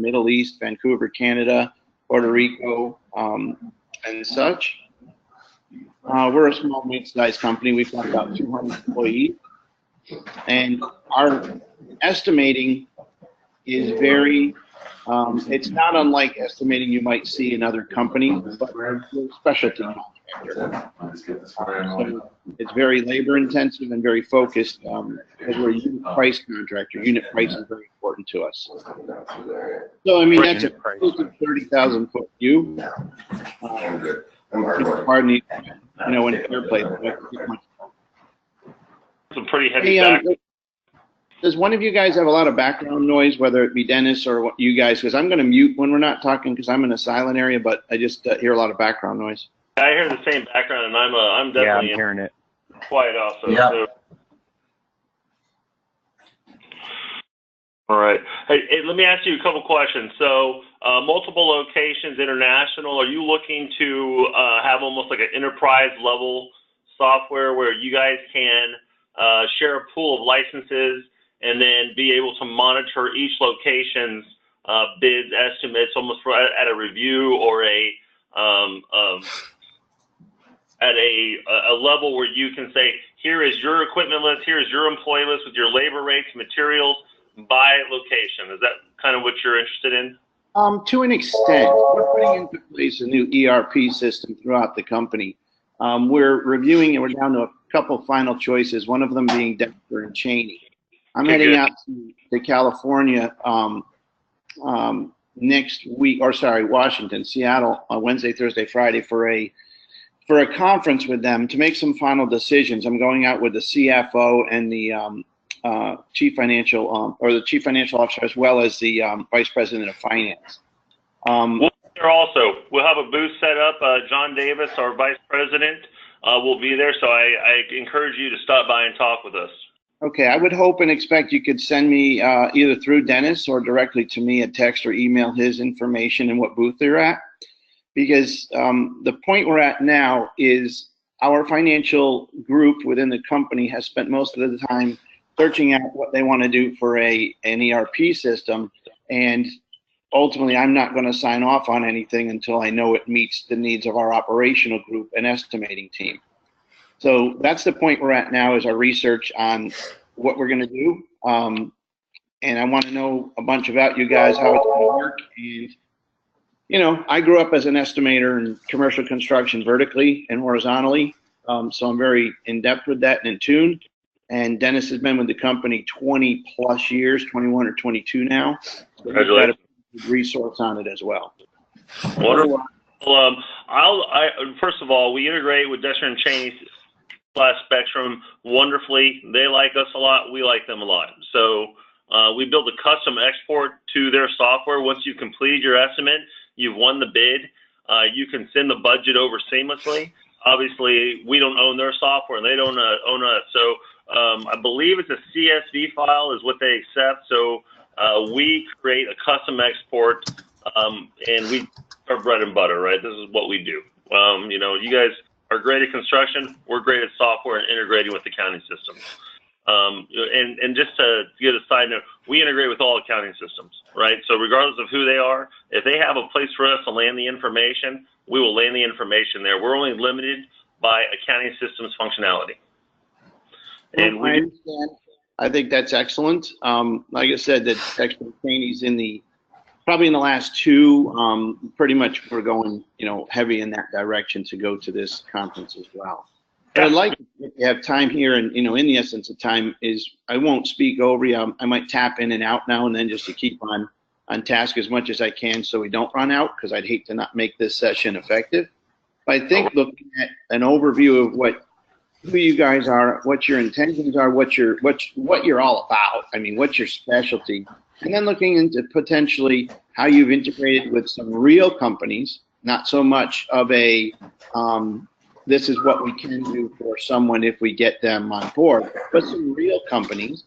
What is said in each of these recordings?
Middle East, Vancouver, Canada, Puerto Rico, and such. We're a small, mid-sized company. We've got about 200 employees, and our estimating is very, it's not unlike estimating you might see in other companies, but we're a specialty contractor. So it's very labor intensive and very focused because we're a unit price contractor. Unit price is very important to us. So I mean, that's a 30,000 foot view. Pardon me, you know, when airplane. Some pretty heavy back. Does one of you guys have a lot of background noise, whether it be Dennis or you guys? Because I'm going to mute when we're not talking because I'm in a silent area, but I just hear a lot of background noise. I hear the same background, and I'm definitely I'm hearing it. Quiet also. Yeah. So. All right. Hey, let me ask you a couple questions. So, multiple locations, international. Are you looking to have almost like an enterprise level software where you guys can share a pool of licenses and then be able to monitor each location's bids, estimates, almost at a review or at a level where you can say, here is your equipment list, here is your employee list with your labor rates, materials by location. Is that kind of what you're interested in? To an extent, we're putting into place a new ERP system throughout the company. We're reviewing it. We're down to a couple final choices, one of them being Denver and Cheney. I'm heading out to California next week, or sorry, Washington, Seattle, Wednesday, Thursday, Friday for a conference with them to make some final decisions. I'm going out with the CFO and the chief financial officer, as well as the vice president of finance. There also, we'll have a booth set up. John Davis, our vice president, will be there. So I encourage you to stop by and talk with us. Okay, I would hope and expect you could send me either through Dennis or directly to me a text or email his information and what booth they're at. Because the point we're at now is our financial group within the company has spent most of the time searching out what they want to do for an ERP system, and ultimately I'm not going to sign off on anything until I know it meets the needs of our operational group and estimating team. So that's the point we're at now, is our research on what we're going to do, and I want to know a bunch about you guys, how it's going to work. And you know, I grew up as an estimator in commercial construction vertically and horizontally, so I'm very in depth with that and in tune. And Dennis has been with the company 20 plus years, 21 or 22 now. So Congratulations. We've got a resource on it as well. Wonderful. First of all, we integrate with Destro & Cheney Spectrum wonderfully. They like us a lot. We like them a lot. So we build a custom export to their software. Once you've completed your estimate, you've won the bid, you can send the budget over seamlessly. Obviously, we don't own their software, and they don't own us. So I believe it's a CSV file is what they accept. So we create a custom export, and we are bread and butter, right? This is what we do. You know, you guys are great at construction. We're great at software and integrating with accounting systems. And just to get a side note, we integrate with all accounting systems, right? So regardless of who they are, if they have a place for us to land the information, we will land the information there. We're only limited by accounting systems functionality. And I understand. I think that's excellent. Like I said, that Dexter Cheney's probably in the last two, pretty much we're going, you know, heavy in that direction to go to this conference as well. But I'd like, if you have time here, and you know, in the essence of time is, I won't speak over you. I might tap in and out now and then just to keep on task as much as I can so we don't run out, because I'd hate to not make this session effective. But I think looking at an overview of who you guys are, what your intentions are, what you're all about. I mean, what's your specialty, and then looking into potentially how you've integrated with some real companies, not so much of a this is what we can do for someone if we get them on board, but some real companies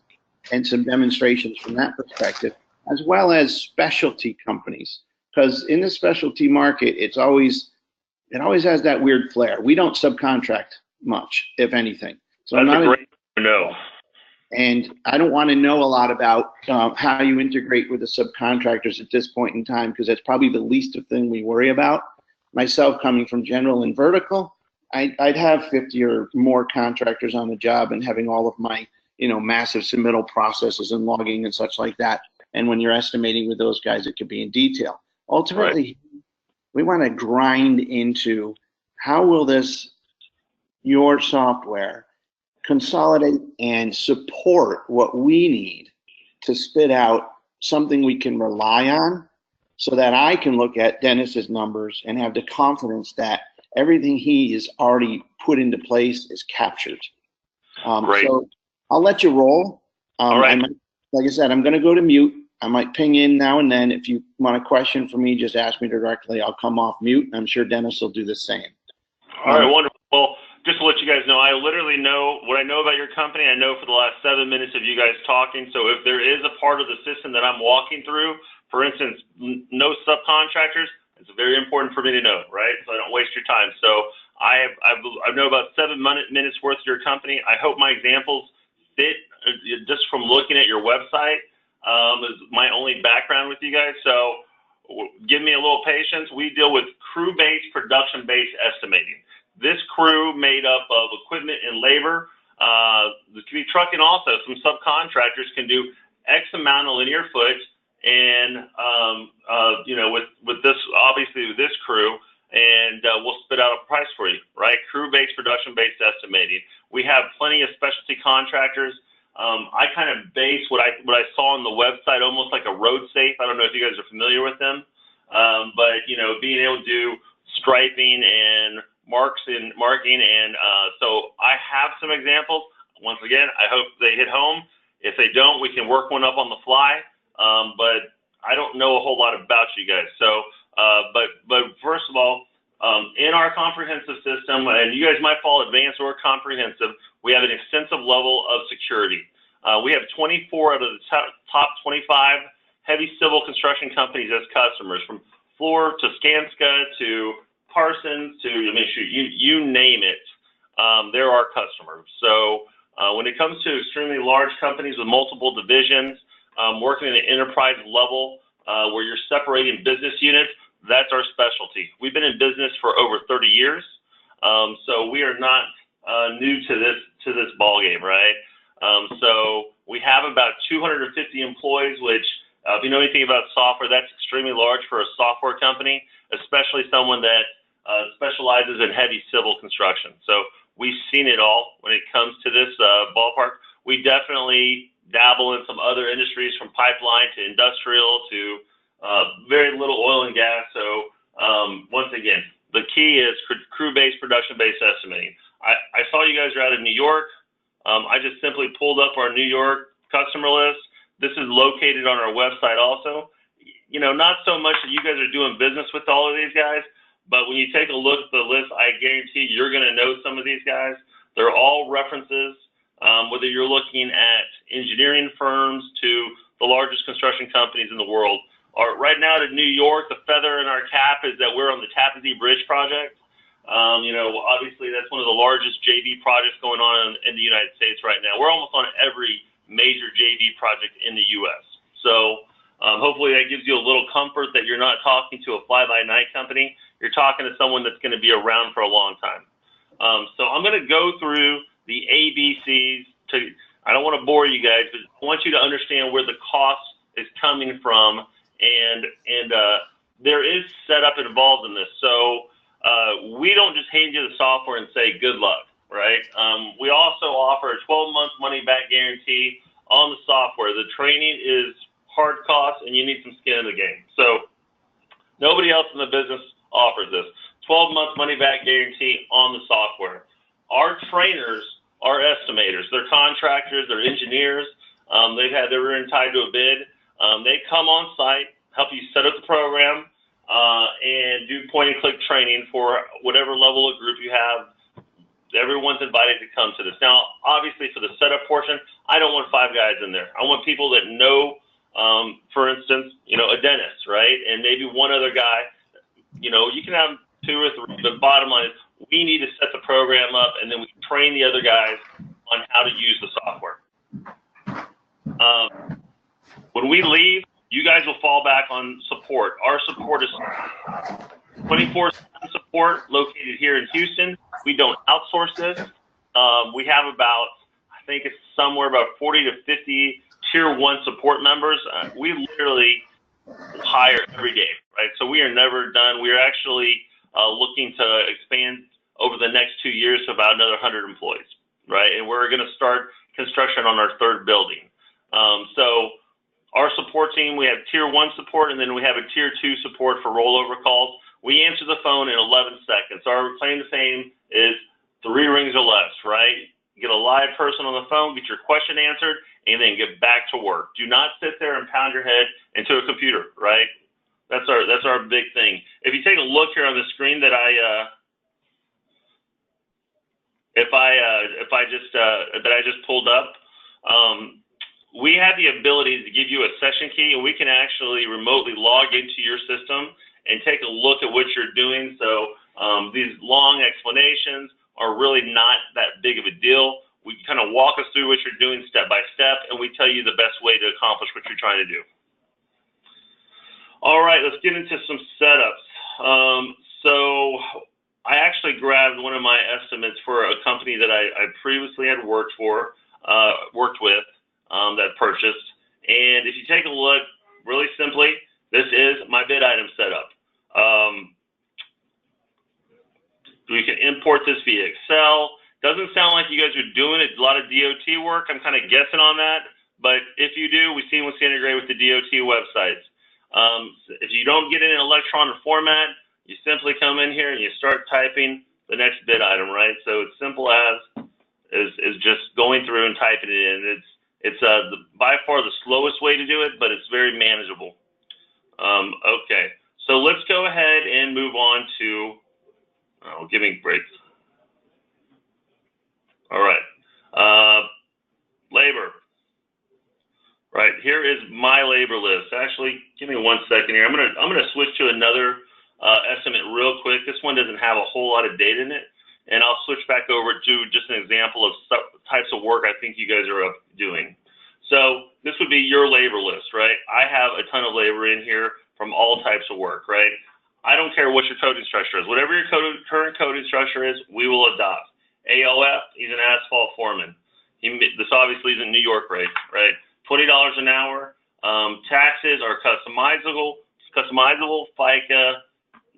and some demonstrations from that perspective, as well as specialty companies. Because in the specialty market, it always has that weird flair. We don't subcontract much, if anything. So that's a great no. And I don't want to know a lot about how you integrate with the subcontractors at this point in time, because that's probably the least of thing we worry about. Myself, coming from general and vertical, I'd have 50 or more contractors on the job and having all of my, massive submittal processes and logging and such like that. And when you're estimating with those guys, it could be in detail. Ultimately, we want to grind into how will your software consolidate and support what we need to spit out something we can rely on, so that I can look at Dennis's numbers and have the confidence that everything he has already put into place is captured. Great. So I'll let you roll. All right. Like I said, I'm going to go to mute. I might ping in now and then. If you want a question for me, just ask me directly. I'll come off mute. I'm sure Dennis will do the same. All right, wonderful. Well, just to let you guys know, I literally know what I know about your company. I know for the last 7 minutes of you guys talking. So if there is a part of the system that I'm walking through, for instance, no subcontractors, it's very important for me to know, right? So I don't waste your time. So I know about 7 minutes worth of your company. I hope my examples fit just from looking at your website. Is my only background with you guys. So give me a little patience. We deal with crew-based, production-based estimating. This crew made up of equipment and labor. This can be trucking also. Some subcontractors can do X amount of linear foot, and with this, obviously with this crew, and we'll spit out a price for you, right? Crew-based, production-based estimating. We have plenty of specialty contractors. I kind of base what I saw on the website almost like a road safe. I don't know if you guys are familiar with them, but being able to do striping and marking, and so I have some examples. Once again, I hope they hit home. If they don't, we can work one up on the fly. But I don't know a whole lot about you guys. So, but first of all, in our comprehensive system, and you guys might fall advanced or comprehensive, we have an extensive level of security. We have 24 out of the top 25 heavy civil construction companies as customers, from Fluor to Skanska to Parsons to, you name it, they're our customers. So when it comes to extremely large companies with multiple divisions, working at an enterprise level where you're separating business units, that's our specialty. We've been in business for over 30 years, so we are not new to this ballgame, right? So we have about 250 employees, which if you know anything about software, that's extremely large for a software company, especially someone that specializes in heavy civil construction. So we've seen it all when it comes to this ballpark. We definitely dabble in some other industries, from pipeline to industrial to very little oil and gas. So once again, the key is crew-based, production-based estimating. I saw you guys are out of New York. I just simply pulled up our New York customer list. This is located on our website also. Not so much that you guys are doing business with all of these guys, but when you take a look at the list, I guarantee you're going to know some of these guys. They're all references, whether you're looking at engineering firms to the largest construction companies in the world. Right now to New York, the feather in our cap is that we're on the Tappan Zee Bridge project. Obviously that's one of the largest JV projects going on in the United States right now. We're almost on every major JV project in the U.S. So hopefully that gives you a little comfort that you're not talking to a fly-by-night company. You're talking to someone that's going to be around for a long time. So I'm going to go through the ABCs. I don't want to bore you guys, but I want you to understand where the cost is coming from, and there is setup involved in this. So we don't just hand you the software and say good luck, right? We also offer a 12-month money-back guarantee on the software. The training is hard cost, and you need some skin in the game. So nobody else in the business offers this. 12-month money-back guarantee on the software. Our trainers are estimators. They're contractors. They're engineers. They're tied to a bid. They come on site, help you set up the program, and do point-and-click training for whatever level of group you have. Everyone's invited to come to this. Now, obviously, for the setup portion, I don't want 5 guys in there. I want people that know, for instance, a dentist, right? And maybe one other guy. You can have 2 or 3. The bottom line is we need to set the program up, and then we train the other guys on how to use the software. When we leave, you guys will fall back on support. Our support is 24/7 support located here in Houston. We don't outsource this. We have about, I think it's somewhere about 40 to 50 tier 1 support members. We literally hire every day, right? So we are never done. We are actually looking to expand over the next 2 years to about another 100 employees, right? And we're going to start construction on our 3rd building. So our support team, we have tier 1 support, and then we have a tier 2 support for rollover calls. We answer the phone in 11 seconds. Our claim to fame is 3 rings or less, right? Get a live person on the phone, get your question answered, and then get back to work. Do not sit there and pound your head into a computer, right? That's our big thing. If you take a look here on the screen that I just pulled up, we have the ability to give you a session key, and we can actually remotely log into your system and take a look at what you're doing. So these long explanations are really not that big of a deal. We kind of walk us through what you're doing step by step, and we tell you the best way to accomplish what you're trying to do. All right, let's get into some setups. So I actually grabbed one of my estimates for a company that I previously had worked with, that purchased. And if you take a look, really simply, this is my bid item setup. We can import this via Excel. Doesn't sound like you guys are doing a lot of DOT work. I'm kind of guessing on that. But if you do, we seamlessly integrate with the DOT websites. If you don't get it in electronic format, you simply come in here and you start typing the next bid item, right? So it's simple as is just going through and typing it in. It's by far the slowest way to do it, but it's very manageable. Okay, so let's go ahead and move on to, give me a break. All right, labor. Right, here is my labor list. Actually, give me 1 second here. I'm gonna switch to another estimate real quick. This one doesn't have a whole lot of data in it, and I'll switch back over to just an example of types of work I think you guys are doing. So this would be your labor list, right? I have a ton of labor in here from all types of work, right? I don't care what your coding structure is. Whatever your current coding structure is, we will adopt. AOF, he's an asphalt foreman. This obviously is a New York rate, right? $20 an hour. Taxes are customizable, FICA,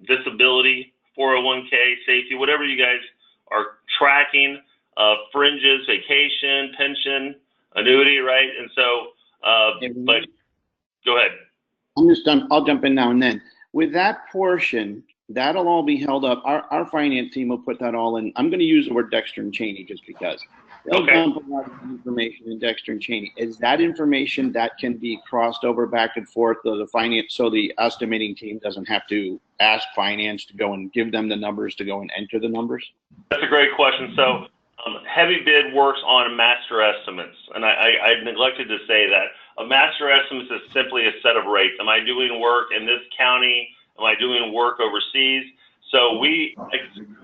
disability, 401k, safety, whatever you guys are tracking, fringes, vacation, pension, annuity, right? And so, but go ahead. I'll jump in now and then. With that portion, that'll all be held up. Our finance team will put that all in. I'm going to use the word Dexter and Cheney just because. They'll dump a lot of information in Dexter and Cheney. Is that information that can be crossed over back and forth to the finance, so the estimating team doesn't have to ask finance to go and give them the numbers to go and enter the numbers? That's a great question. So HeavyBid works on master estimates, and I neglected to say that. A master estimate is simply a set of rates. Am I doing work in this county? Am I doing work overseas? So we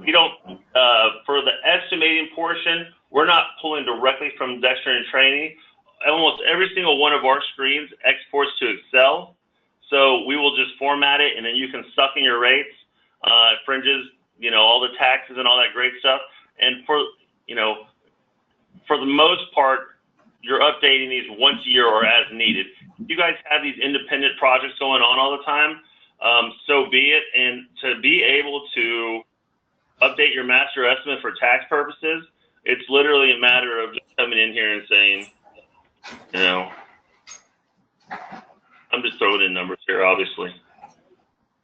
don't, for the estimating portion, we're not pulling directly from Dexter and Cheney. Almost every single one of our screens exports to Excel. So we will just format it, and then you can suck in your rates, fringes, all the taxes and all that great stuff. And for the most part, you're updating these once a year or as needed. You guys have these independent projects going on all the time. So be it. And to be able to update your master estimate for tax purposes, it's literally a matter of just coming in here and saying, I'm just throwing in numbers here, obviously.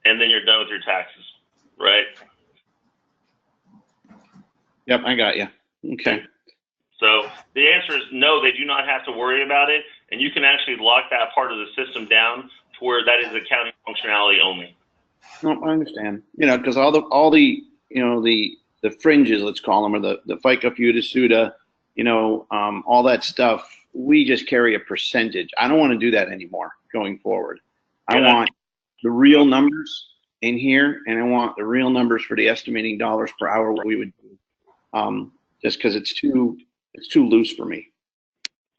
And then you're done with your taxes, right? Yep, I got you. Okay. So the answer is no, they do not have to worry about it. And you can actually lock that part of the system down to where that is accounting functionality only. No, I understand. Because all the fringes, let's call them, or the FICA, FUTA, SUTA, all that stuff, we just carry a percentage. I don't want to do that anymore going forward. I want the real numbers in here, and I want the real numbers for the estimating dollars per hour, what we would do, just because it's too loose for me.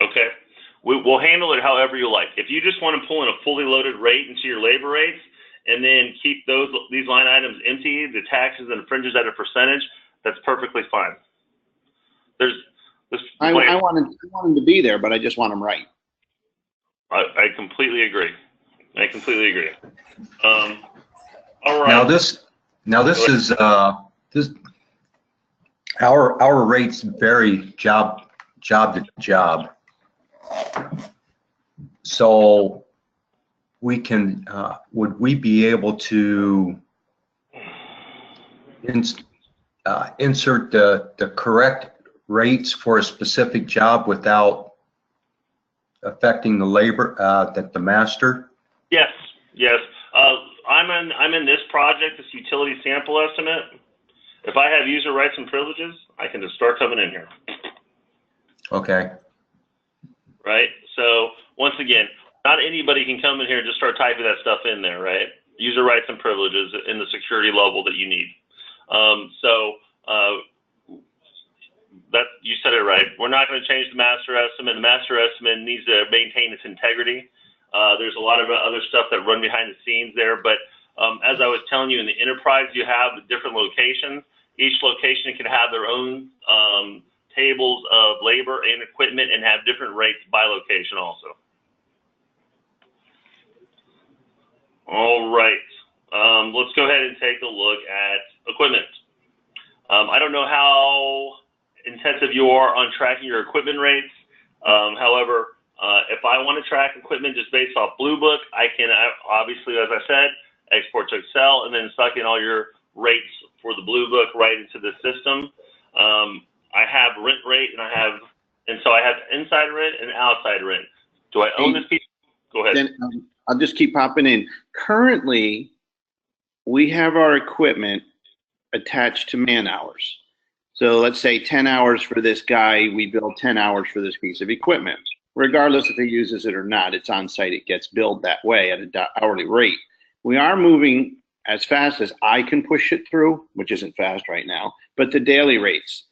Okay. we'll handle it however you like. If you just want to pull in a fully loaded rate into your labor rates and then keep these line items empty, the taxes and fringes at a percentage, that's perfectly fine. I want them to be there, but I just want them right. I completely agree. All right. Now this is our rates vary job to job. So we can would we be able to insert the correct rates for a specific job without affecting the labor that the master? Yes. I'm in this project, this utility sample estimate. If I have user rights and privileges, I can just start coming in here. Okay. Right. So once again, not anybody can come in here and just start typing that stuff in there, right? User rights and privileges in the security level that you need. That you said it right. We're not going to change the master estimate. The master estimate needs to maintain its integrity. There's a lot of other stuff that run behind the scenes there, but as I was telling you, in the enterprise, you have the different locations. Each location can have their own tables of labor and equipment and have different rates by location also. All right, let's go ahead and take a look at equipment. I don't know how intensive you are on tracking your equipment rates. However, if I want to track equipment just based off Blue Book, I can obviously, as I said, export to Excel and then suck in all your rates for the Blue Book right into the system. I have rent rate and so I have inside rent and outside rent. Do I own this piece? Go ahead. Then I'll just keep popping in. Currently, we have our equipment attached to man hours. So let's say 10 hours for this guy, we bill 10 hours for this piece of equipment. Regardless if he uses it or not, it's on site, it gets billed that way at an hourly rate. We are moving as fast as I can push it through, which isn't fast right now, but the daily rates.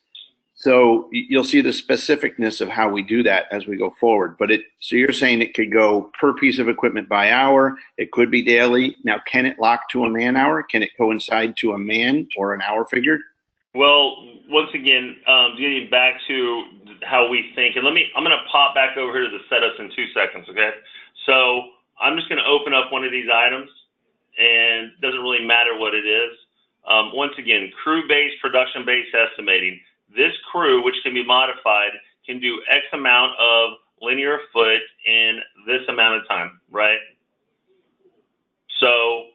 So you'll see the specificness of how we do that as we go forward. But so you're saying it could go per piece of equipment by hour, it could be daily. Now, can it lock to a man hour? Can it coincide to a man or an hour figure? Well, once again, getting back to how we think, and I'm going to pop back over here to the setups in 2 seconds, okay? So I'm just going to open up one of these items, and it doesn't really matter what it is. Once again, crew-based, production-based estimating. This crew, which can be modified, can do X amount of linear foot in this amount of time, right? So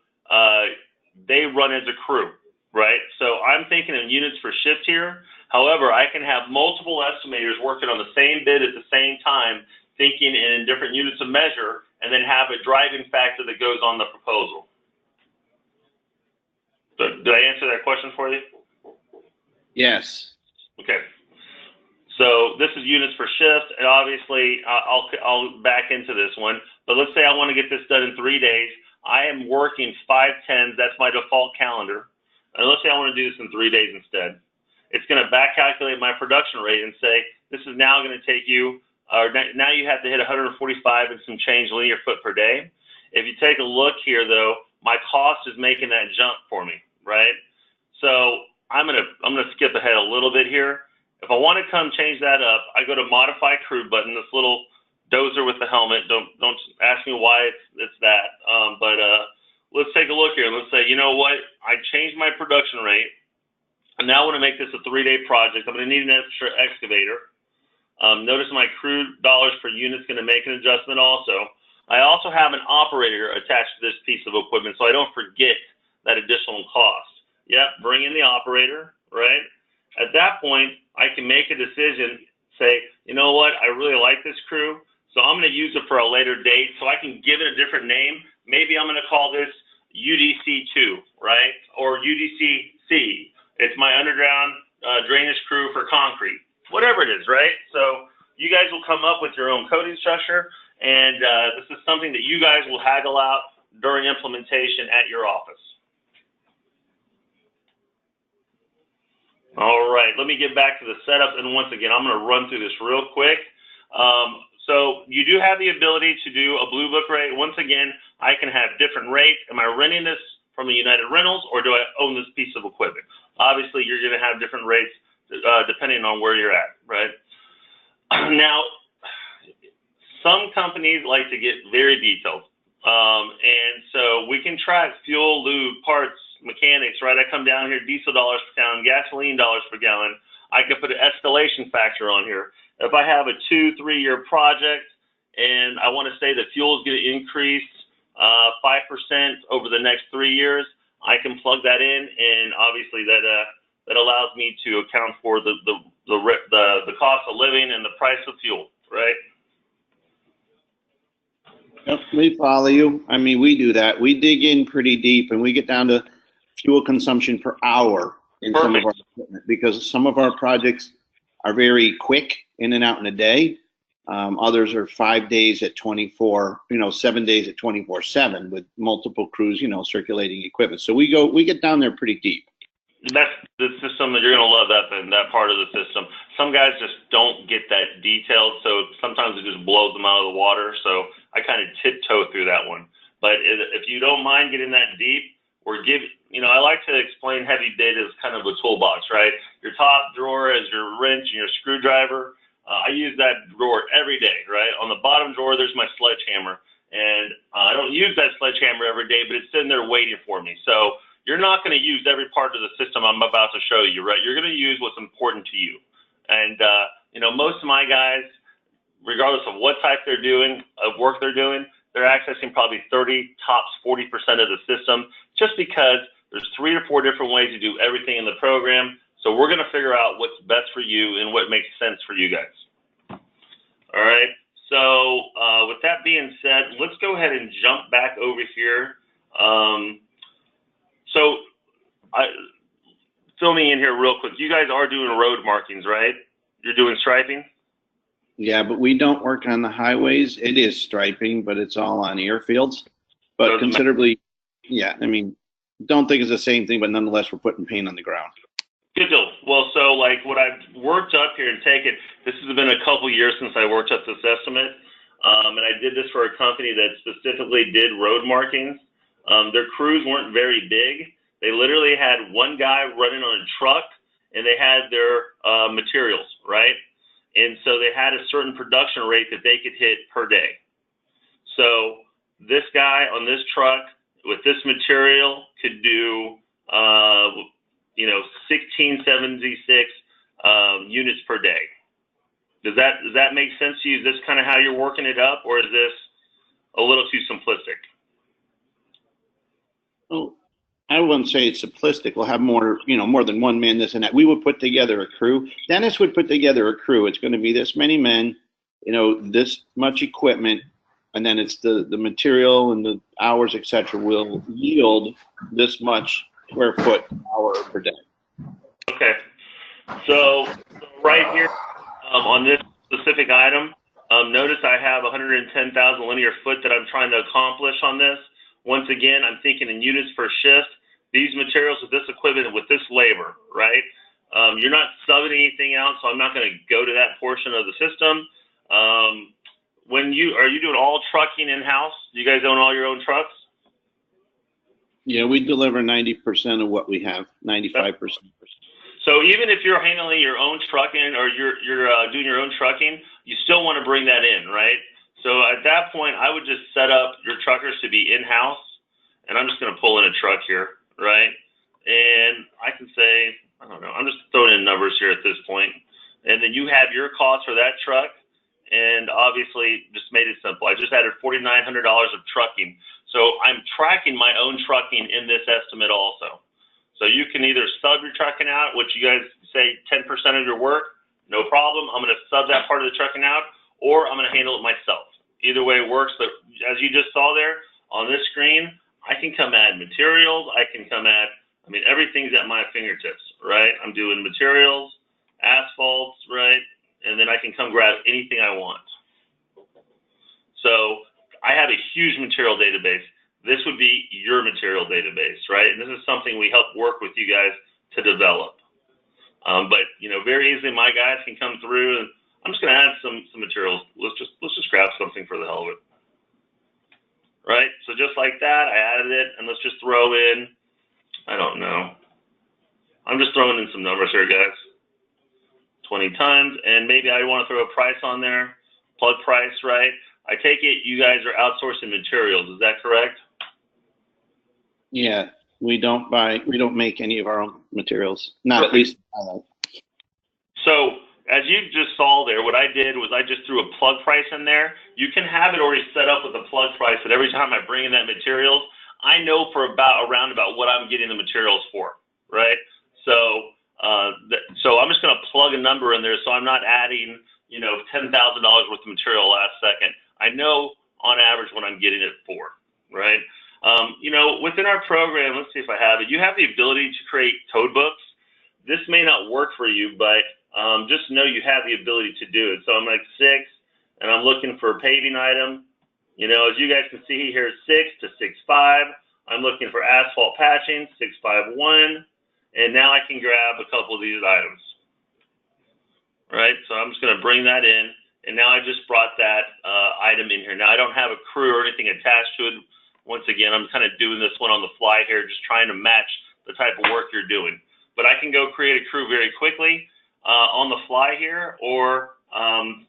they run as a crew. Right, so I'm thinking in units per shift here. However, I can have multiple estimators working on the same bid at the same time, thinking in different units of measure, and then have a driving factor that goes on the proposal. So, did I answer that question for you? Yes. Okay. So this is units per shift, and obviously I'll back into this one. But let's say I want to get this done in 3 days. I am working 5/10s. That's my default calendar. And let's say I want to do this in 3 days instead. It's going to back calculate my production rate and say, this is now going to take you, now you have to hit 145 and some change linear foot per day. If you take a look here though, my cost is making that jump for me, right? So I'm going to skip ahead a little bit here. If I want to come change that up, I go to modify crew button, this little dozer with the helmet. Don't ask me why it's that, but let's take a look here. Let's say, you know what? I changed my production rate. I now want to make this a 3-day project. I'm going to need an extra excavator. Notice my crew dollars per unit is going to make an adjustment also. I also have an operator attached to this piece of equipment, so I don't forget that additional cost. Yep, bring in the operator, right? At that point, I can make a decision, say, you know what? I really like this crew, so I'm going to use it for a later date, so I can give it a different name. Maybe I'm going to call this UDC2, right? Or UDC-C. It's my underground drainage crew for concrete. Whatever it is, right? So you guys will come up with your own coding structure, and this is something that you guys will haggle out during implementation at your office. All right, let me get back to the setup, and once again, I'm going to run through this real quick. So So you do have the ability to do a Blue Book rate. Once again, I can have different rates. Am I renting this from a United Rentals, or do I own this piece of equipment? Obviously, you're going to have different rates depending on where you're at, right? Now, some companies like to get very detailed. And so we can track fuel, lube, parts, mechanics, right? I come down here, diesel dollars per gallon, gasoline dollars per gallon. I can put an escalation factor on here. If I have a 2-3 year project and I want to say that fuel is going to increase 5% over the next 3 years, I can plug that in, and obviously that allows me to account for the cost of living and the price of fuel, right? Yep, we follow you. I mean, we do that. We dig in pretty deep, and we get down to fuel consumption per hour in some of our equipment, because some of our projects are very quick, in and out in a day. Others are 5 days at 24, 7 days at 24/7 with multiple crews, circulating equipment. So we get down there pretty deep. That's the system that you're going to love, that part of the system. Some guys just don't get that detailed, so sometimes it just blows them out of the water. So I kind of tiptoe through that one. But if you don't mind getting that deep, or I like to explain HeavyBid as kind of a toolbox, right? Your top drawer is your wrench and your screwdriver. I use that drawer every day, right? On the bottom drawer, there's my sledgehammer. And I don't use that sledgehammer every day, but it's sitting there waiting for me. So you're not going to use every part of the system I'm about to show you, right? You're going to use what's important to you. And, most of my guys, regardless of what type of work they're doing, they're accessing probably 30, tops 40% of the system, just because there's 3 or 4 different ways to do everything in the program. So we're going to figure out what's best for you and what makes sense for you guys. All right. So with that being said, let's go ahead and jump back over here. Fill me in here real quick. You guys are doing road markings, right? You're doing striping? Yeah, but we don't work on the highways. It is striping, but it's all on airfields. But considerably, yeah, I mean, don't think it's the same thing, but nonetheless, we're putting paint on the ground. Good deal. Well, so like what I've worked up here, and this has been a couple years since I worked up this estimate, and I did this for a company that specifically did road markings. Their crews weren't very big. They literally had one guy running on a truck, and they had their materials, right? And so they had a certain production rate that they could hit per day. So this guy on this truck with this material could do, 1676 units per day. Does that make sense to you? Is this kind of how you're working it up, or is this a little too simplistic? Well, I wouldn't say it's simplistic. We'll have more than one man, this and that. We would put together a crew. Dennis would put together a crew. It's going to be this many men, this much equipment, and then it's the material and the hours, etc., will yield this much square foot hour per day. Okay. So right here on this specific item, notice I have 110,000 linear foot that I'm trying to accomplish on this. Once again, I'm thinking in units per shift. These materials with this equipment, with this labor, right? You're not subbing anything out, so I'm not going to go to that portion of the system. Are you doing all trucking in-house? Do you guys own all your own trucks? Yeah, we deliver 90% of what we have, 95%. So even if you're handling your own trucking, or you're doing your own trucking, you still want to bring that in, right? So at that point, I would just set up your truckers to be in-house, and I'm just going to pull in a truck here, right? And I can say, I don't know, I'm just throwing in numbers here at this point. And then you have your cost for that truck, and obviously just made it simple. I just added $4,900 of trucking. So I'm tracking my own trucking in this estimate also. So you can either sub your trucking out, which you guys say 10% of your work, no problem. I'm going to sub that part of the trucking out, or I'm going to handle it myself. Either way works, but as you just saw there on this screen, I can come add materials. Everything's at my fingertips, right? I'm doing materials, asphalts, right? And then I can come grab anything I want. So I have a huge material database. This would be your material database, right? And this is something we help work with you guys to develop. But very easily my guys can come through, and I'm just going to add some materials. Let's just grab something for the hell of it. Right? So just like that, I added it, and let's just throw in, I don't know. I'm just throwing in some numbers here, guys. 20 tons, and maybe I want to throw a price on there, plug price, right? I take it you guys are outsourcing materials. Is that correct? Yeah, we don't make any of our own materials. Not at least. So as you just saw there, what I did was I just threw a plug price in there. You can have it already set up with a plug price, but every time I bring in that materials, I know for around about what I'm getting the materials for, right? So so I'm just going to plug a number in there, so I'm not adding, you know, $10,000 worth of material last second. I know on average what I'm getting it for, right? You know, within our program, let's see if I have it. You have the ability to create code books. This may not work for you, but just know you have the ability to do it. So I'm like 6, and I'm looking for a paving item. You know, as you guys can see here, 6 to 6.5. I'm looking for asphalt patching, 6.51. And now I can grab a couple of these items. Right, so I'm just going to bring that in. And now I just brought that item in here. Now I don't have a crew or anything attached to it. Once again, I'm kind of doing this one on the fly here, just trying to match the type of work you're doing. But I can go create a crew very quickly on the fly here, or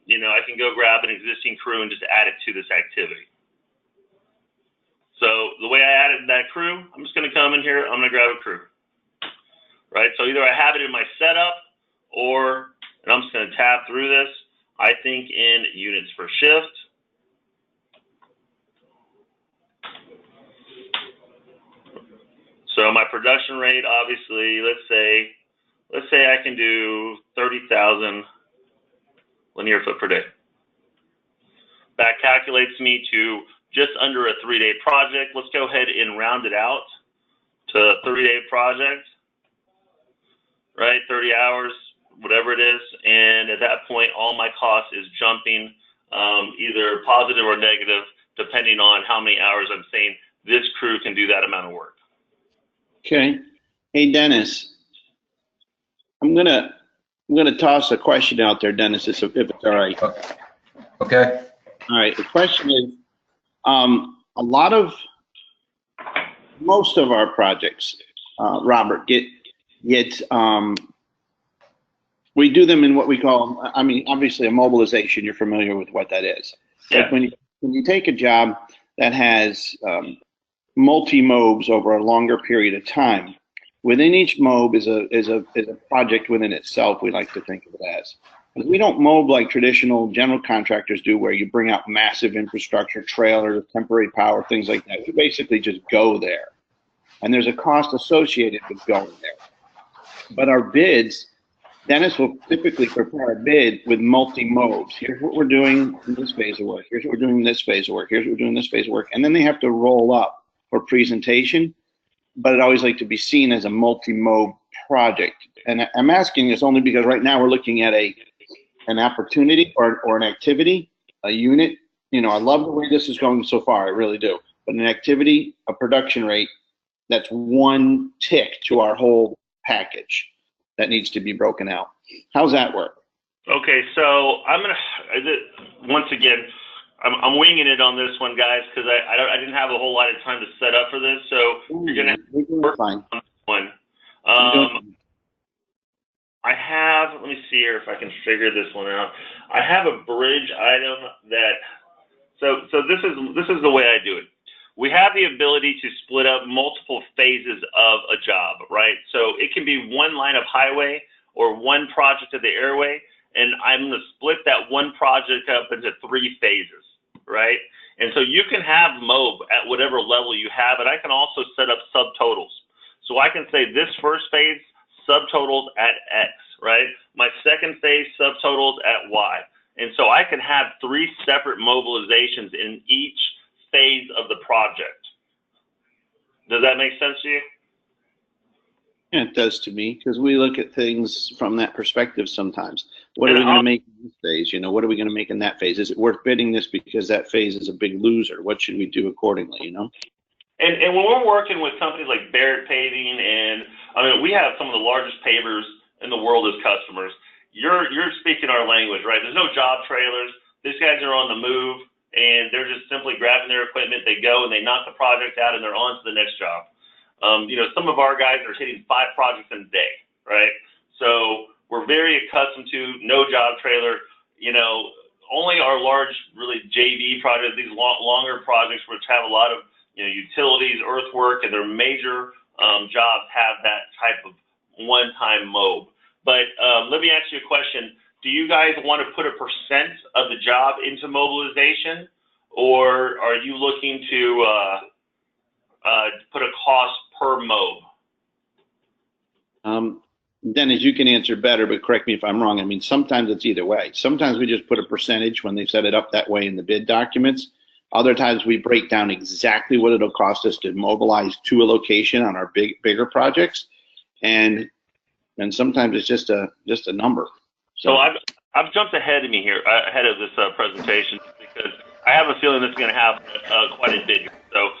you know, I can go grab an existing crew and just add it to this activity. So the way I added that crew, I'm just going to come in here, I'm going to grab a crew. Right, so either I have it in my setup, or, and I'm just going to tab through this, I think in units per shift. So my production rate, obviously, let's say I can do 30,000 linear foot per day. That calculates me to just under a 3-day project. Let's go ahead and round it out to a 3-day project. Right, 30 hours, whatever it is, and at that point, all my cost is jumping either positive or negative, depending on how many hours I'm saying this crew can do that amount of work. Okay. Hey, Dennis, I'm gonna toss a question out there, Dennis, if it's all right. Okay. All right. The question is, most of our projects, Robert, we do them in what we call, I mean, obviously a mobilization. You're familiar with what that is. Yeah. Like when you take a job that has multi-mobs over a longer period of time, within each mob is a project within itself. We like to think of it as. We don't mob like traditional general contractors do, where you bring out massive infrastructure, trailers, temporary power, things like that. We basically just go there, and there's a cost associated with going there. But our bids, Dennis will typically prepare a bid with multi-mobs. Here's what we're doing in this phase of work. Here's what we're doing in this phase of work. Here's what we're doing in this phase of work. And then they have to roll up for presentation. But it always like to be seen as a multi-mob project. And I'm asking this only because right now we're looking at an opportunity or an activity, a unit. You know, I love the way this is going so far. I really do. But an activity, a production rate, that's one tick to our whole package that needs to be broken out. How's that work? Okay, so once again, I'm winging it on this one, guys, because I didn't have a whole lot of time to set up for this. So you're gonna have to work on this one. I have, let me see here if I can figure this one out. I have a bridge item that, so this is the way I do it. We have the ability to split up multiple phases of a job, right? So it can be one line of highway or one project of the airway, and I'm going to split that one project up into 3 phases, right? And so you can have MOB at whatever level you have, and I can also set up subtotals. So I can say this first phase, subtotals at X, right? My second phase, subtotals at Y. And so I can have 3 separate mobilizations in each phase of the project. Does that make sense to you? Yeah, it does to me, because we look at things from that perspective sometimes. What are we going to make in this phase? You know, what are we going to make in that phase? Is it worth bidding this because that phase is a big loser? What should we do accordingly, you know? And when we're working with companies like Barrett Paving, and I mean, we have some of the largest pavers in the world as customers. you're speaking our language, right? There's no job trailers. These guys are on the move, and they're just simply grabbing their equipment. They go and they knock the project out, and they're on to the next job. Some of our guys are hitting 5 projects in a day, right? So we're very accustomed to no job trailer. Only our large, really JV projects, these longer projects, which have a lot of utilities, earthwork, and their major jobs have that type of one-time mob. But let me ask you a question. Do you guys want to put a percent of the job into mobilization, or are you looking to put a cost per mob? Dennis, you can answer better, but correct me if I'm wrong. I mean, sometimes it's either way. Sometimes we just put a percentage when they set it up that way in the bid documents. Other times we break down exactly what it'll cost us to mobilize to a location on our bigger projects, and sometimes it's just a number. So I've jumped ahead of me here, ahead of this presentation, because I have a feeling this is going to have quite a bit here. So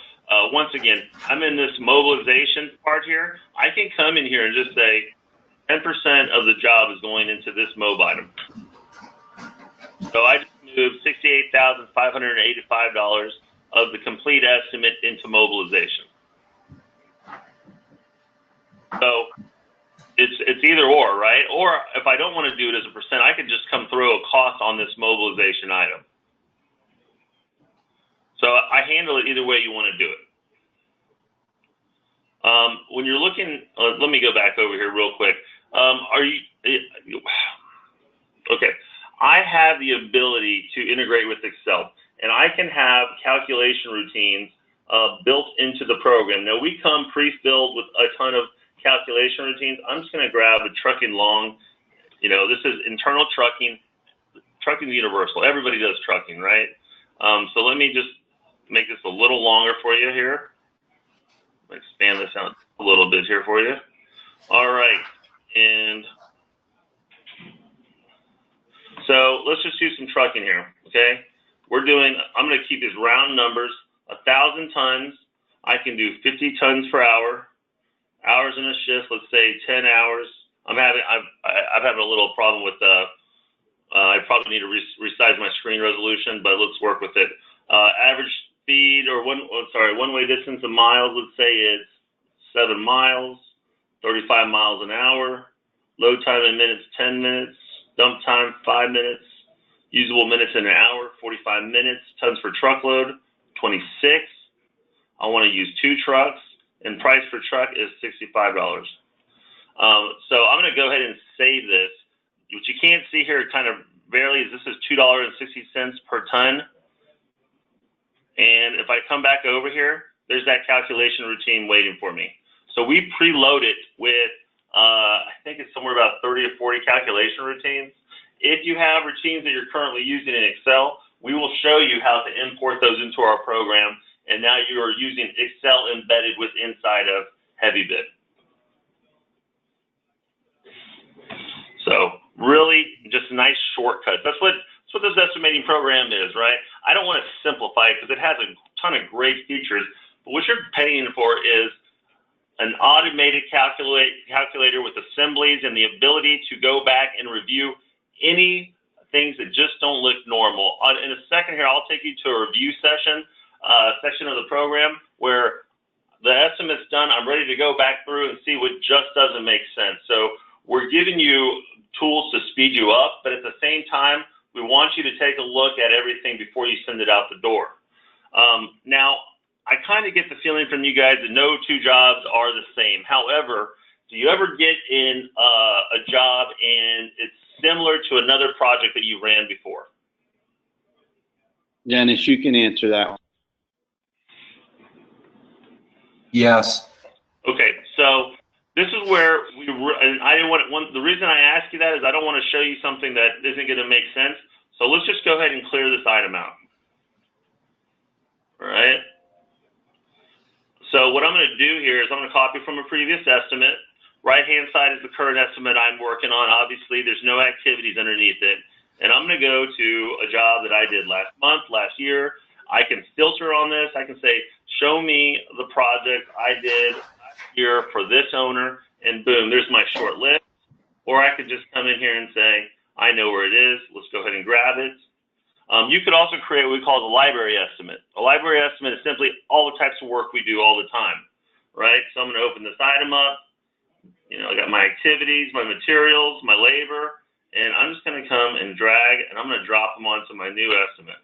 once again, I'm in this mobilization part here. I can come in here and just say 10% of the job is going into this mob item. So I just moved $68,585 of the complete estimate into mobilization. So it's either or, right? Or if I don't want to do it as a percent, I could just come through a cost on this mobilization item. So I handle it either way you want to do it. When you're looking, let me go back over here real quick. Okay, I have the ability to integrate with Excel, and I can have calculation routines built into the program. Now, we come pre-filled with a ton of calculation routines. I'm just going to grab a trucking long, this is internal trucking. Trucking's universal. Everybody does trucking, right? So let me just make this a little longer for you here. Expand this out a little bit here for you. All right, and so let's just do some trucking here, okay? I'm going to keep these round numbers, 1,000 tons. I can do 50 tons per hour. Hours in a shift, let's say 10 hours. I'm having a little problem with I probably need to resize my screen resolution, but let's work with it. Average speed or one-way distance in miles, let's say it's 7 miles, 35 miles an hour. Load time in minutes, 10 minutes. Dump time, 5 minutes. Usable minutes in an hour, 45 minutes. Tons per truckload, 26. I want to use 2 trucks, and price per truck is $65. So I'm going to go ahead and save this. What you can't see here kind of barely is this is $2.60 per ton. And if I come back over here, there's that calculation routine waiting for me. So we preload it with, I think it's somewhere about 30 or 40 calculation routines. If you have routines that you're currently using in Excel, we will show you how to import those into our program. And now you are using Excel embedded with inside of HeavyBid. So really just nice shortcuts. That's what this estimating program is, right? I don't want to simplify it because it has a ton of great features, but what you're paying for is an automated calculator with assemblies and the ability to go back and review any things that just don't look normal. In a second here, I'll take you to a review section of the program where the estimate's done. I'm ready to go back through and see what just doesn't make sense. So we're giving you tools to speed you up, but at the same time, we want you to take a look at everything before you send it out the door. Now, I kind of get the feeling from you guys that no 2 jobs are the same. However, do you ever get in a job and it's similar to another project that you ran before? Dennis, you can answer that one. Yes. Okay, so this is where the reason I ask you that is I don't want to show you something that isn't going to make sense. So let's just go ahead and clear this item out. All right. So what I'm going to do here is I'm going to copy from a previous estimate. Right-hand side is the current estimate I'm working on. Obviously, there's no activities underneath it. And I'm going to go to a job that I did last month, last year. I can filter on this. I can say, show me the project I did last year for this owner, and boom, there's my short list. or I could just come in here and say, I know where it is. Let's go ahead and grab it. You could also create what we call the library estimate. A library estimate is simply all the types of work we do all the time, right? So I'm going to open this item up. I got my activities, my materials, my labor, and I'm just going to come and drag, and I'm going to drop them onto my new estimate.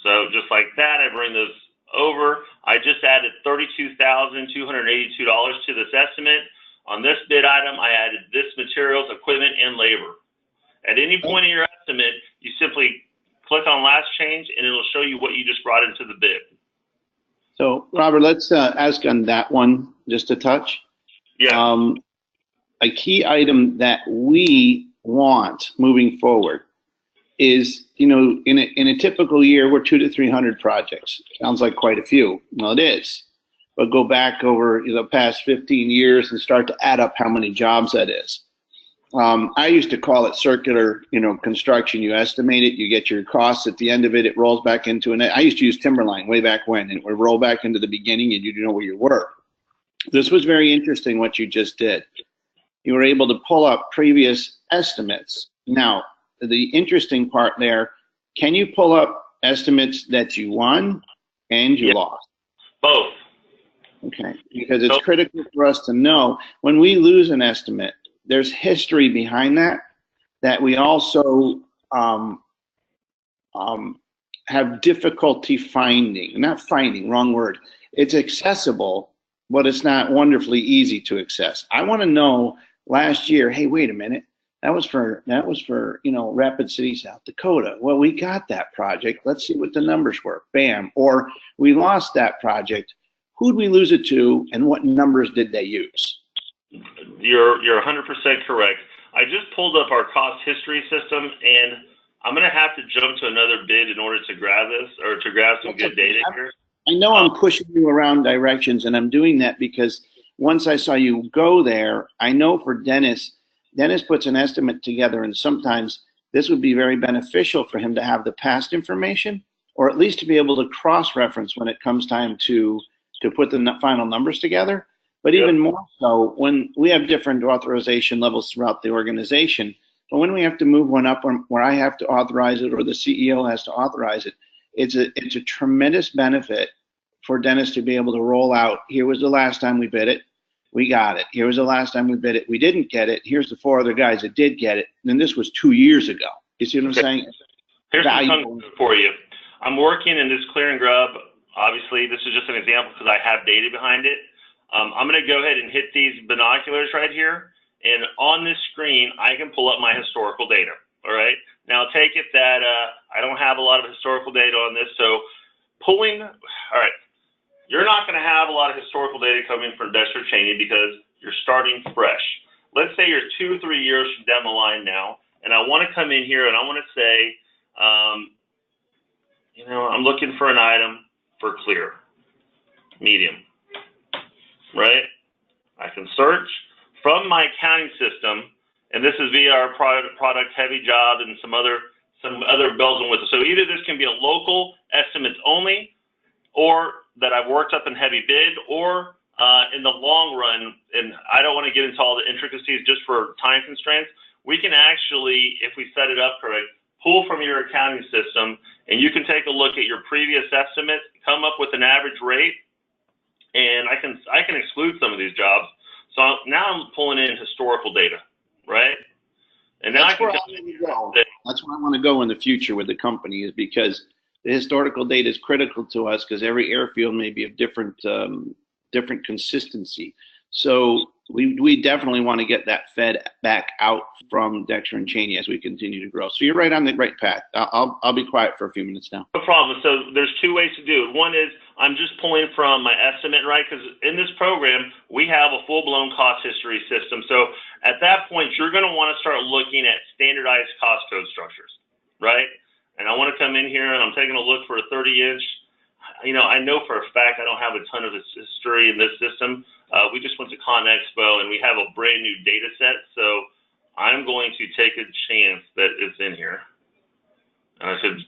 So just like that, I bring those over. I just added $32,282 to this estimate. On this bid item, I added this materials, equipment, and labor. At any point in your estimate, you simply click on last change, and it'll show you what you just brought into the bid. So, Robert, let's ask on that one just a touch. Yeah. A key item that we want moving forward is, in a typical year, we're 200 to 300 projects. Sounds like quite a few. Well, it is. But go back over the past 15 years and start to add up how many jobs that is. I used to call it circular, construction. You estimate it, you get your costs at the end of it, it rolls back into I used to use Timberline way back when, and it would roll back into the beginning and you'd know where you were. This was very interesting what you just did. You were able to pull up previous estimates. Now, the interesting part there, can you pull up estimates that you won and you lost? Both. Okay, because it's critical for us to know when we lose an estimate, there's history behind that we also have difficulty finding. Not finding, wrong word. It's accessible, but it's not wonderfully easy to access. I want to know last year, hey, wait a minute, that was for Rapid City, South Dakota. Well, we got that project. Let's see what the numbers were. Bam. Or we lost that project. Who'd we lose it to, and what numbers did they use? You're 100% correct. I just pulled up our cost history system, and I'm going to have to jump to another bid in order to grab this, or to grab some good data here. I know I'm pushing you around directions, and I'm doing that because once I saw you go there, I know for Dennis puts an estimate together, and sometimes this would be very beneficial for him to have the past information, or at least to be able to cross-reference when it comes time to put the final numbers together. But even more so, when we have different authorization levels throughout the organization, but when we have to move one up where I have to authorize it or the CEO has to authorize it, it's a tremendous benefit for Dennis to be able to roll out, here was the last time we bid it, we got it. Here was the last time we bid it, we didn't get it. Here's the 4 other guys that did get it. And this was 2 years ago. You see what I'm saying? Here's something for you. I'm working in this clear and grub. Obviously, this is just an example because I have data behind it. I'm going to go ahead and hit these binoculars right here. And on this screen, I can pull up my historical data. All right. Now, take it that I don't have a lot of historical data on this. So all right, you're not going to have a lot of historical data coming from Dexter Cheney because you're starting fresh. Let's say you're 2 or 3 years from down the line now, and I want to come in here and I want to say, I'm looking for an item for clear, medium, right? I can search from my accounting system, and this is via our product heavy job and some other bells and whistles. So either this can be a local estimates only, or that I've worked up in HeavyBid, or in the long run, and I don't want to get into all the intricacies just for time constraints, we can actually, if we set it up correct, pull from your accounting system, and you can take a look at your previous estimate, come up with an average rate, and I can exclude some of these jobs. So now I'm pulling in historical data, right? And now that's where I want to go in the future with the company, is because the historical data is critical to us because every airfield may be of different consistency. So we definitely want to get that fed back out from Dexter and Cheney as we continue to grow. So you're right on the right path. I'll be quiet for a few minutes now. No problem. So there's 2 ways to do it. One is I'm just pulling from my estimate, right? Because in this program, we have a full-blown cost history system. So at that point, you're going to want to start looking at standardized cost code structures, right? And I want to come in here and I'm taking a look for a 30-inch. I know for a fact I don't have a ton of history in this system. We just went to Con Expo and we have a brand new data set. So I'm going to take a chance that it's in here. And I said,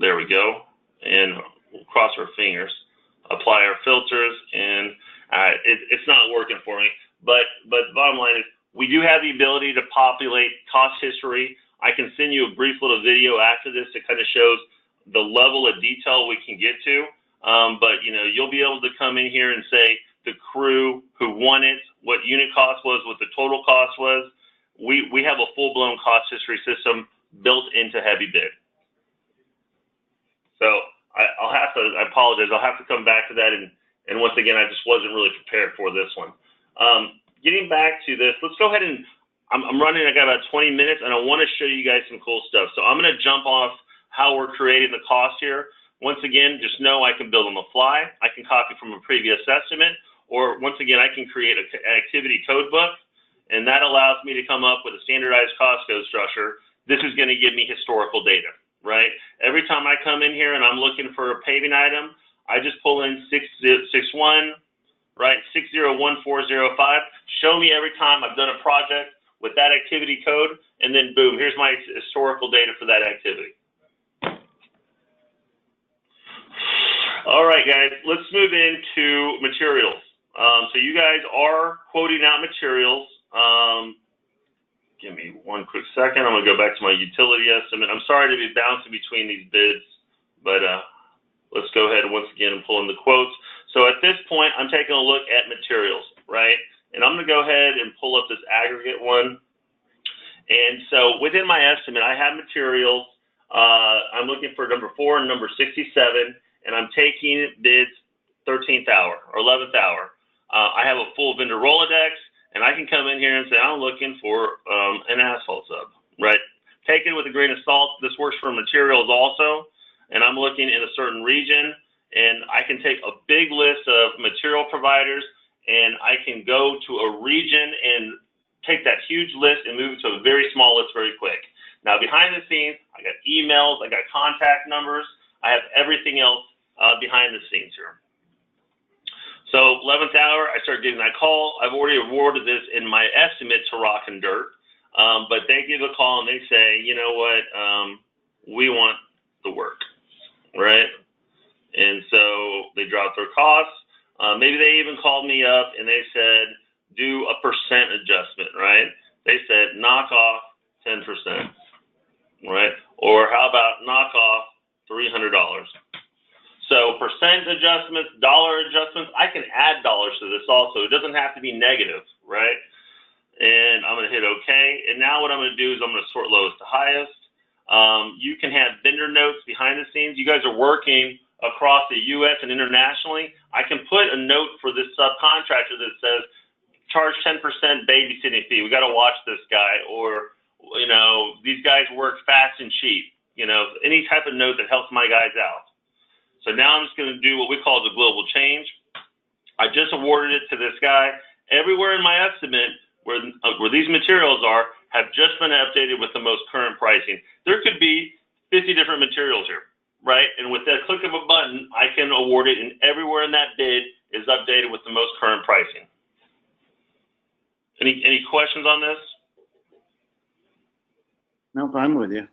there we go. And we'll cross our fingers, apply our filters, and it's not working for me. But bottom line is We do have the ability to populate cost history. I can send you a brief little video after this that kind of shows the level of detail we can get to. But you know, you'll be able to come in here and say the crew, who won it, what unit cost was, what the total cost was. We have a full-blown cost history system built into HeavyBid. So I apologize. I'll have to come back to that. And once again, I just wasn't really prepared for this one. Getting back to this, let's go ahead and, I'm running, I got about 20 minutes, and I want to show you guys some cool stuff. So I'm going to jump off how we're creating the cost here. Once again, just know I can build on the fly. I can copy from a previous estimate, or once again, I can create an activity code book, and that allows me to come up with a standardized cost code structure. This is going to give me historical data, right? Every time I come in here and I'm looking for a paving item, I just pull in 661, right, 601405. Show me every time I've done a project with that activity code, and then boom, here's my historical data for that activity. All right, guys, let's move into materials. So you guys are quoting out materials. Give me one quick second. I'm going to go back to my utility estimate. I'm sorry to be bouncing between these bids, but let's go ahead once again and pull in the quotes. So at this point, I'm taking a look at materials, right? And I'm going to go ahead and pull up this aggregate one. And so within my estimate, I have materials. I'm looking for number 4 and number 67, and I'm taking bids 13th hour or 11th hour. I have a full vendor Rolodex, and I can come in here and say, I'm looking for an asphalt sub, right? Take it with a grain of salt. This works for materials also, and I'm looking in a certain region, and I can take a big list of material providers, and I can go to a region and take that huge list and move it to a very small list very quick. Now, behind the scenes, I got emails, I got contact numbers, I have everything else behind the scenes here. So 11th hour, I start getting that call. I've already awarded this in my estimate to Rock and Dirt, but they give a call and they say, you know what, we want the work, right? And so they drop their costs. Maybe they even called me up and they said, do a percent adjustment, right? They said, knock off 10%, right? Or how about knock off $300? So percent adjustments, dollar adjustments, I can add dollars to this also. It doesn't have to be negative, right? And I'm going to hit OK. And now what I'm going to do is I'm going to sort lowest to highest. You can have vendor notes behind the scenes. You guys are working across the U.S. and internationally. I can put a note for this subcontractor that says, charge 10% babysitting fee. We got to watch this guy. Or, you know, these guys work fast and cheap. You know, any type of note that helps my guys out. So now I'm just going to do what we call the global change. I just awarded it to this guy. Everywhere in my estimate where these materials are have just been updated with the most current pricing. There could be 50 different materials here, right? And with that click of a button, I can award it, and everywhere in that bid is updated with the most current pricing. Any questions on this? Nope, I'm with you.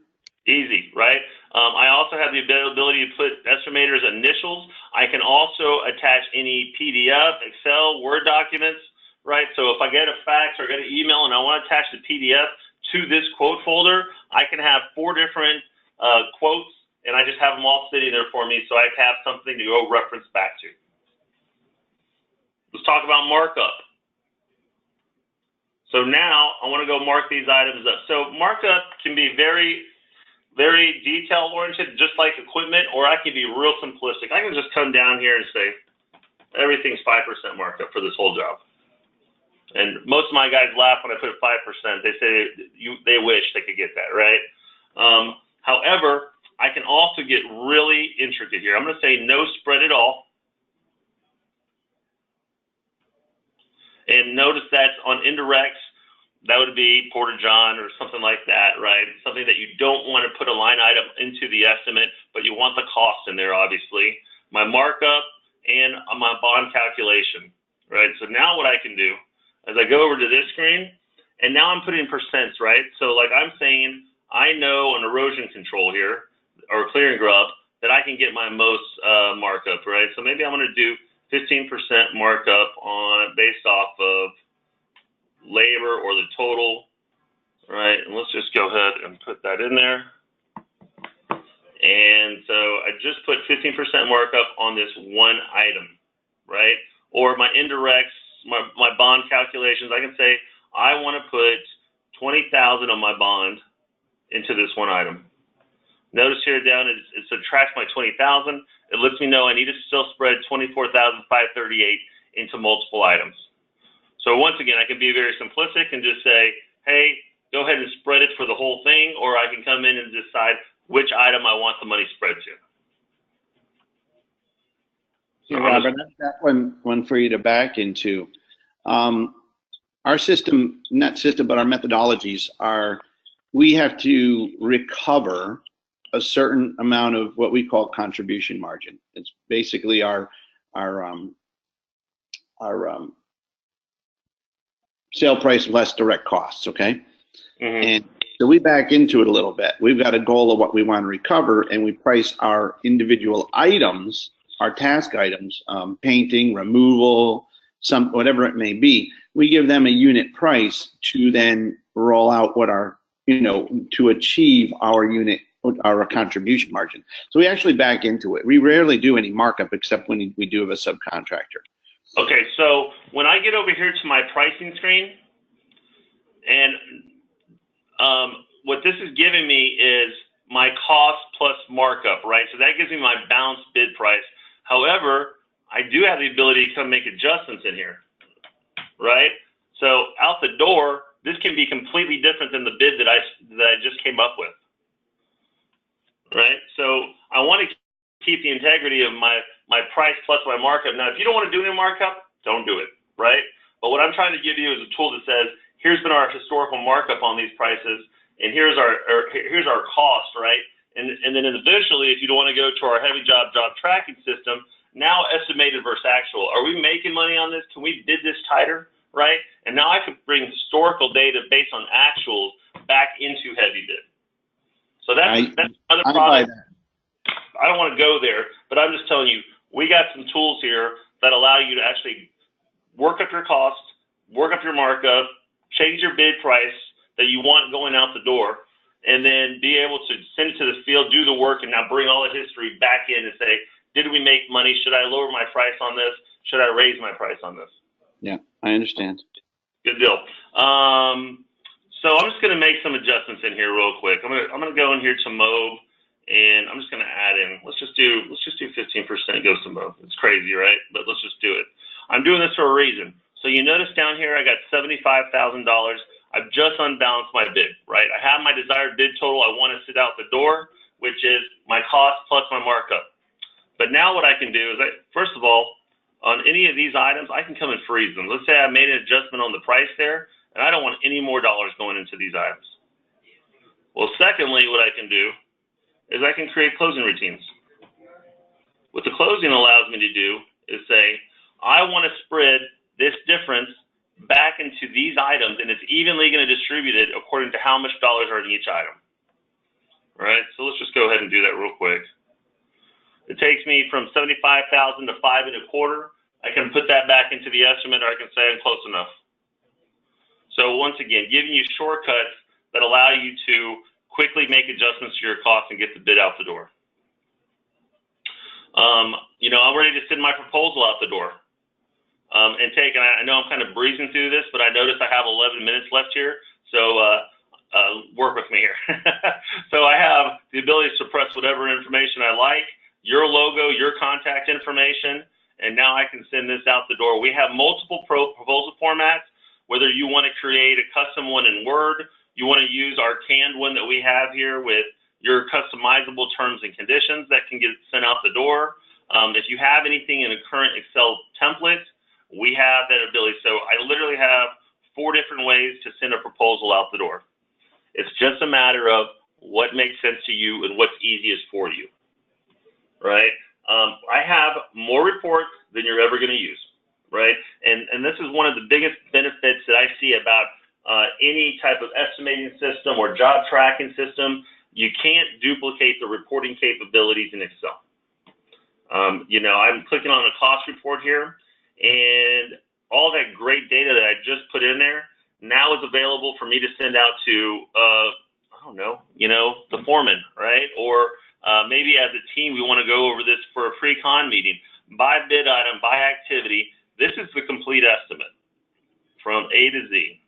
Easy, right? I also have the ability to put estimators' initials. I can also attach any PDF, Excel, Word documents, right? So if I get a fax or get an email and I want to attach the PDF to this quote folder, I can have 4 different quotes, and I just have them all sitting there for me so I have something to go reference back to. Let's talk about markup. So now I want to go mark these items up. So markup can be very detail oriented, just like equipment, or I can be real simplistic. I can just come down here and say, everything's 5% markup for this whole job. And most of my guys laugh when I put 5%. They say they wish they could get that, right? However, I can also get really intricate here. I'm going to say no spread at all. And notice that on indirects, that would be Porta-John or something like that, right? Something that you don't want to put a line item into the estimate, but you want the cost in there, obviously. My markup and my bond calculation, right? So now what I can do is I go over to this screen, and now I'm putting percents, right? So like I'm saying, I know on erosion control here, or clearing grub, that I can get my most markup, right? So maybe I'm going to do 15% markup on based off of labor or the total, right? And let's just go ahead and put that in there. And so I just put 15% markup on this one item, right? Or my indirects, my bond calculations, I can say I want to put 20,000 on my bond into this one item. Notice here down it subtracts my 20,000. It lets me know I need to still spread 24,538 into multiple items. So once again, I can be very simplistic and just say, hey, go ahead and spread it for the whole thing, or I can come in and decide which item I want the money spread to. Yeah, Robert, that's one for you to back into. Our system, not system, but our methodologies are, we have to recover a certain amount of what we call contribution margin. It's basically our sale price less direct costs, okay? Mm-hmm. And so we back into it a little bit. We've got a goal of what we want to recover, and we price our individual items, our task items, painting, removal, whatever it may be. We give them a unit price to then roll out what our, to achieve our unit, our contribution margin. So we actually back into it. We rarely do any markup except when we do have a subcontractor. Okay, so when I get over here to my pricing screen, and what this is giving me is my cost plus markup, right? So that gives me my balanced bid price. However, I do have the ability to come make adjustments in here, right? So out the door, this can be completely different than the bid that I just came up with, right? So I want to keep the integrity of my price plus my markup. Now, if you don't want to do any markup, don't do it, right? But what I'm trying to give you is a tool that says, here's been our historical markup on these prices, and here's our cost, right? And then eventually, if you don't want to go to our heavy job tracking system, now estimated versus actual. Are we making money on this? Can we bid this tighter, right? And now I can bring historical data based on actuals back into HeavyBid. So that's another product. I don't want to go there, but I'm just telling you, we got some tools here that allow you to actually work up your cost, work up your markup, change your bid price that you want going out the door, and then be able to send it to the field, do the work, and now bring all the history back in and say, did we make money? Should I lower my price on this? Should I raise my price on this? Yeah, I understand. Good deal. So I'm just going to make some adjustments in here real quick. I'm going to go in here to Mob, and I'm just going to add in. Let's just do 15% goes to Mob. It's crazy, right? But let's just do it. I'm doing this for a reason. So you notice down here I got $75,000. I've just unbalanced my bid, right? I have my desired bid total I want to sit out the door, which is my cost plus my markup. But now what I can do is, first of all, on any of these items, I can come and freeze them. Let's say I made an adjustment on the price there, and I don't want any more dollars going into these items. Well, secondly, what I can do is I can create closing routines. What the closing allows me to do is say, I want to spread this difference back into these items, and it's evenly going to distribute it according to how much dollars are in each item. All right, so let's just go ahead and do that real quick. It takes me from 75,000 to 5.25. I can put that back into the estimate, or I can say I'm close enough. So once again, giving you shortcuts that allow you to quickly make adjustments to your costs and get the bid out the door. I'm ready to send my proposal out the door. And I know I'm kind of breezing through this, but I noticed I have 11 minutes left here, so work with me here. So I have the ability to suppress whatever information I like, your logo, your contact information, and now I can send this out the door. We have multiple proposal formats, whether you want to create a custom one in Word, you want to use our canned one that we have here with your customizable terms and conditions that can get sent out the door. If you have anything in a current Excel template, we have that ability. So I literally have 4 different ways to send a proposal out the door. It's just a matter of what makes sense to you and what's easiest for you, right? I have more reports than you're ever going to use, right? And this is one of the biggest benefits that I see about any type of estimating system or job tracking system. You can't duplicate the reporting capabilities in Excel. I'm clicking on the cost report here, and all that great data that I just put in there, now is available for me to send out to, I don't know, the foreman, right? Or maybe as a team, we want to go over this for a pre-con meeting. By bid item, by activity, this is the complete estimate from A to Z.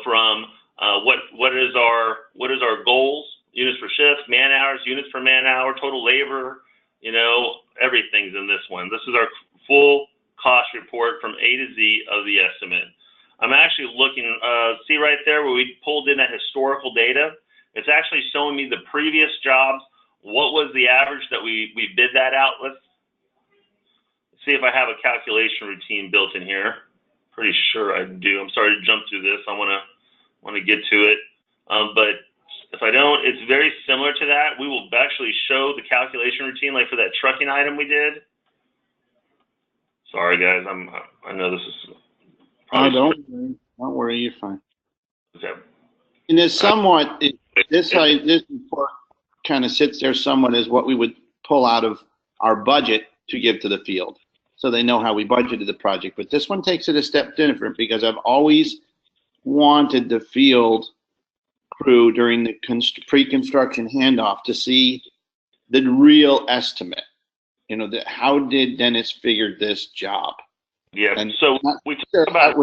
From what is our goals, units per shift, man hours, units per man hour, total labor, everything's in this one. This is our full cost report from A to Z of the estimate. I'm actually looking, see right there where we pulled in that historical data. It's actually showing me the previous jobs. What was the average that we bid that out with? Let's see if I have a calculation routine built in here. Pretty sure I do. I'm sorry to jump through this. I want to get to it. But if I don't, it's very similar to that. We will actually show the calculation routine, like for that trucking item we did. Sorry, guys. I know this is. Oh, don't worry. You're fine. Okay. And there's somewhat this report kind of sits there somewhat as what we would pull out of our budget to give to the field, so they know how we budgeted the project. But this one takes it a step different because I've always wanted the field crew during the pre-construction handoff to see the real estimate. How did Dennis figure this job? Yeah. And so we talked about.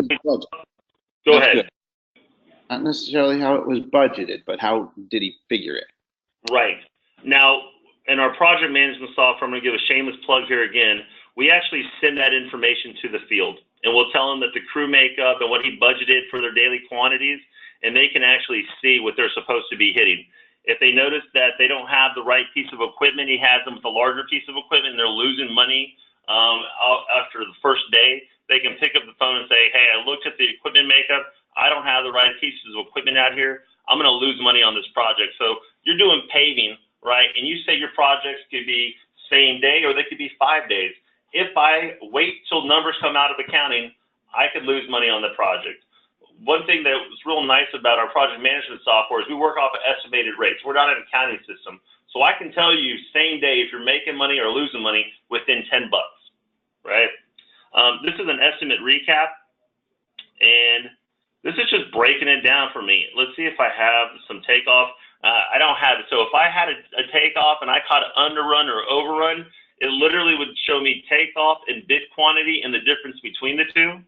Go ahead. Good. Not necessarily how it was budgeted, but how did he figure it? Right. Now, in our project management software, I'm going to give a shameless plug here again. We actually send that information to the field, and we'll tell them that the crew makeup and what he budgeted for their daily quantities, and they can actually see what they're supposed to be hitting. If they notice that they don't have the right piece of equipment, he has them with a larger piece of equipment, and they're losing money after the first day, they can pick up the phone and say, hey, I looked at the equipment makeup. I don't have the right pieces of equipment out here. I'm going to lose money on this project. So you're doing paving, right? And you say your projects could be same day or they could be 5 days. If I wait till numbers come out of accounting, I could lose money on the project. One thing that was real nice about our project management software is we work off of estimated rates. We're not an accounting system. So I can tell you same day if you're making money or losing money within 10 bucks, right? This is an estimate recap, and this is just breaking it down for me. Let's see if I have some takeoff. I don't have it. So if I had a takeoff and I caught an underrun or overrun, it literally would show me takeoff and bid quantity and the difference between the two.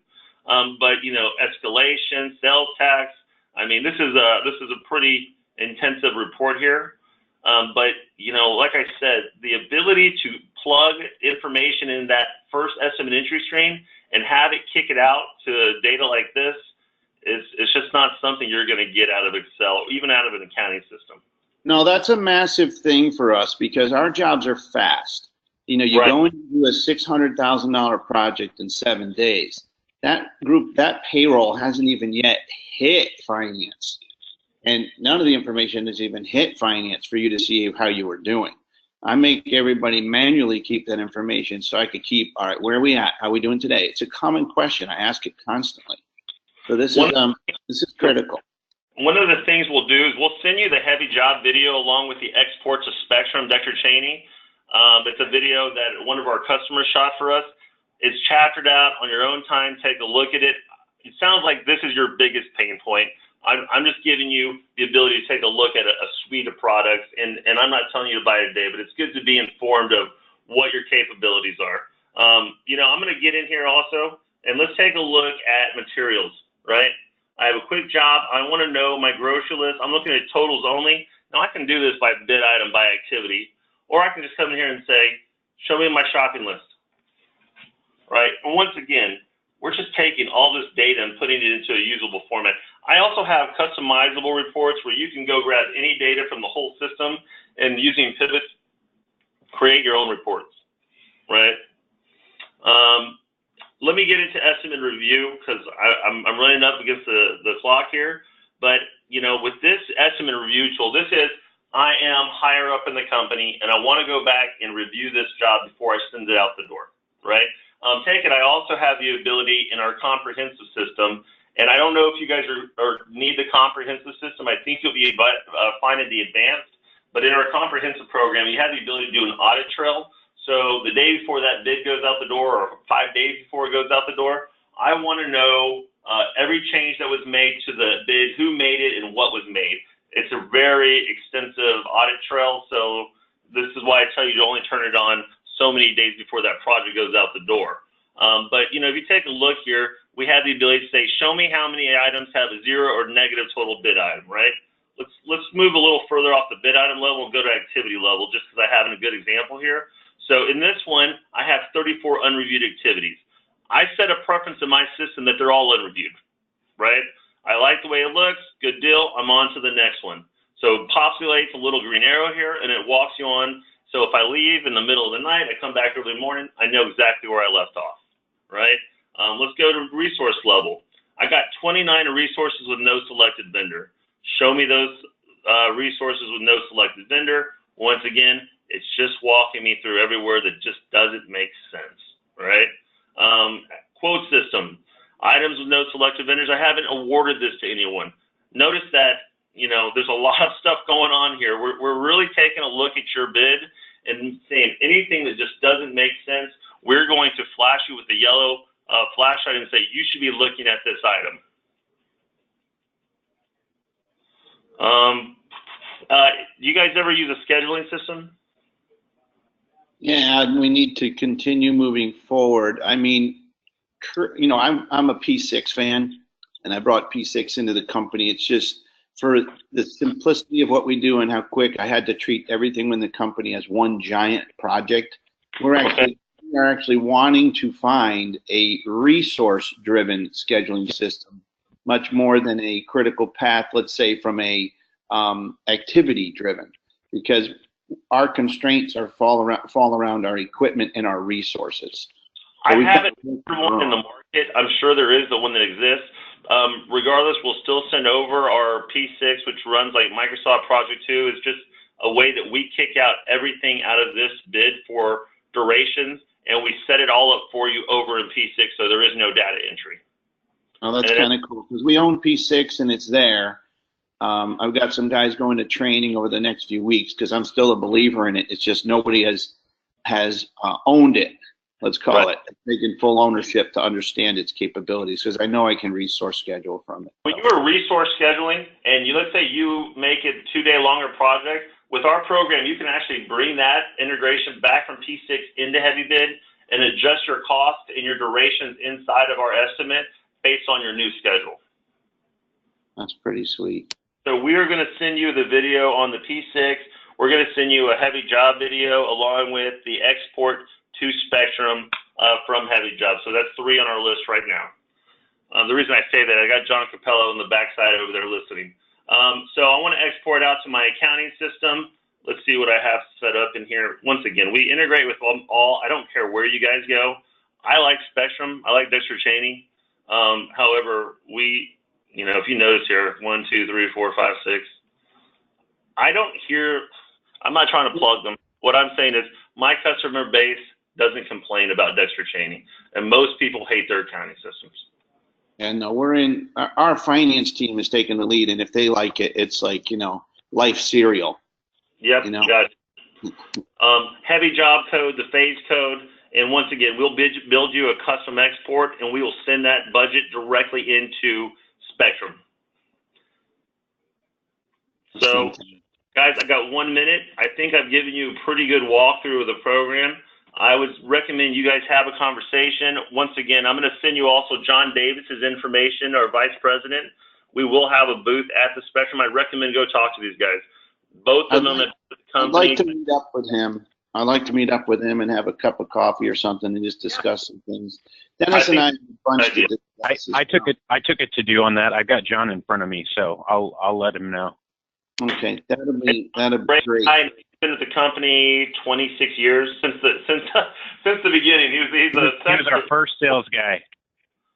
But escalation, sales tax. I mean, this is a pretty intensive report here. But like I said, the ability to plug information in that first estimate entry stream and have it kick it out to data like this it's just not something you're going to get out of Excel, even out of an accounting system. No, that's a massive thing for us because our jobs are fast. You Right. go and do a $600,000 project in 7 days. That payroll hasn't even yet hit finance. And none of the information has even hit finance for you to see how you were doing. I make everybody manually keep that information so I could keep, all right, where are we at? How are we doing today? It's a common question. I ask it constantly. So this is critical. One of the things we'll do is we'll send you the heavy job video along with the exports of Spectrum, Dr. Cheney. It's a video that one of our customers shot for us. It's chaptered out on your own time. Take a look at it. It sounds like this is your biggest pain point. I'm just giving you the ability to take a look at a suite of products, and I'm not telling you to buy it today, but it's good to be informed of what your capabilities are. I'm going to get in here also, and let's take a look at materials, right? I have a quick job. I want to know my grocery list. I'm looking at totals only. Now, I can do this by bid item, by activity, or I can just come in here and say, show me my shopping list, right? And once again, we're just taking all this data and putting it into a usable format. I also have customizable reports where you can go grab any data from the whole system and using pivots, create your own reports, right? Let me get into estimate review because I'm running up against the clock here. But, with this estimate review tool, this is, I am higher up in the company and I want to go back and review this job before I send it out the door, right? I also have the ability in our comprehensive system, and I don't know if you guys need the comprehensive system. I think you'll be finding the advanced, but in our comprehensive program, you have the ability to do an audit trail. So the day before that bid goes out the door or 5 days before it goes out the door, I want to know every change that was made to the bid, who made it, and what was made. It's a very extensive audit trail, so this is why I tell you to only turn it on so many days before that project goes out the door. But, you know, if you take a look here, we have the ability to say, show me how many items have a 0 or negative total bid item, right? Let's move a little further off the bid item level and go to activity level, just because I have a good example here. So in this one, I have 34 unreviewed activities. I set a preference in my system that they're all unreviewed, right? I like the way it looks, good deal, I'm on to the next one. So it populates a little green arrow here, and it walks you on. So if I leave in the middle of the night, I come back early morning, I know exactly where I left off, right? Let's go to resource level. I got 29 resources with no selected vendor. Show me those resources with no selected vendor. Once again, it's just walking me through everywhere that just doesn't make sense, right? Quote system, items with no selected vendors. I haven't awarded this to anyone. Notice that, you know, there's a lot of stuff going on here. We're really taking a look at your bid and saying anything that just doesn't make sense, we're going to flash you with the yellow flashlight and say, you should be looking at this item. You guys ever use a scheduling system? Yeah, we need to continue moving forward. I mean, you know, I'm a P6 fan, and I brought P6 into the company. It's just for the simplicity of what we do and how quick I had to treat everything in the company as one giant project. We are actually wanting to find a resource-driven scheduling system, much more than a critical path, let's say, from a activity-driven, because our constraints are fall around our equipment and our resources. So I haven't found one in the market. I'm sure there is the one that exists. Regardless, we'll still send over our P6, which runs like Microsoft Project 2. It's just a way that we kick out everything out of this bid for durations, and we set it all up for you over in P6, so there is no data entry. Oh, that's kind of cool, because we own P6 and it's there. I've got some guys going to training over the next few weeks because I'm still a believer in it. It's just nobody has owned it, let's call it, taken full ownership to understand its capabilities, because I know I can resource schedule from it. When you are resource scheduling and let's say you make it a 2-day longer project, with our program, you can actually bring that integration back from P6 into HeavyBid and adjust your cost and your durations inside of our estimate based on your new schedule. That's pretty sweet. So we are going to send you the video on the P6. We're going to send you a Heavy Job video along with the export to Spectrum from Heavy Job. So that's 3 on our list right now. The reason I say that, I got John Capello on the backside over there listening. So I want to export out to my accounting system. Let's see what I have set up in here. Once again, we integrate with all. I don't care where you guys go. I like Spectrum. I like Dexter Cheney. However, you know, if you notice here, 1, 2, 3, 4, 5, 6. I don't hear. I'm not trying to plug them. What I'm saying is my customer base doesn't complain about Dexter Cheney, and most people hate their accounting systems. And our finance team is taking the lead, and if they like it, it's like, you know, life cereal. Yep, you know? got it. Heavy Job code, the phase code, and once again, we'll build you a custom export, and we will send that budget directly into Spectrum. So, guys, I got 1 minute. I think I've given you a pretty good walkthrough of the program. I would recommend you guys have a conversation. Once again, I'm going to send you also John Davis's information, our vice president. We will have a booth at the Spectrum. I recommend go talk to these guys. Both of them at the company. I'd like to meet up with him. I'd like to meet up with him and have a cup of coffee or something and just discuss some things. Dennis and I have a bunch to discuss. I took it to do on that. I've got John in front of me, so I'll let him know. Okay, that'll be great. I've been at the company 26 years since the beginning. He was our first sales guy.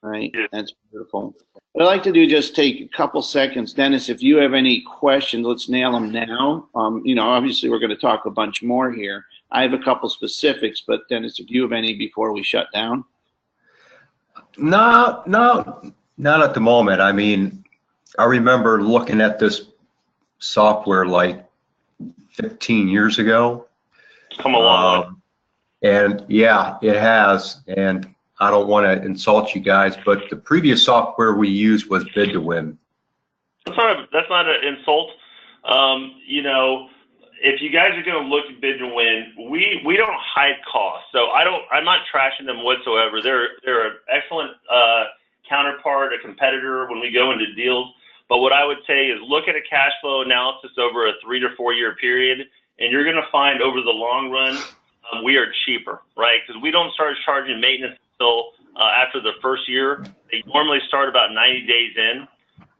Right, that's beautiful. What I'd like to do, just take a couple seconds. Dennis, if you have any questions, let's nail them now. You know, obviously we're going to talk a bunch more here. I have a couple specifics, but Dennis, if you have any before we shut down. No, not at the moment. I mean, I remember looking at this software like 15 years ago. Come a long way. And yeah, it has. And I don't want to insult you guys, but the previous software we used was Bid to Win. That's not an insult. You know, if you guys are going to look at Bid to Win, we don't hide costs. So I'm not trashing them whatsoever. They're an excellent counterpart, a competitor when we go into deals. But what I would say is look at a cash flow analysis over a 3 to 4 year period, and you're going to find over the long run, we are cheaper, right? Because we don't start charging maintenance until after the first year. They normally start about 90 days in,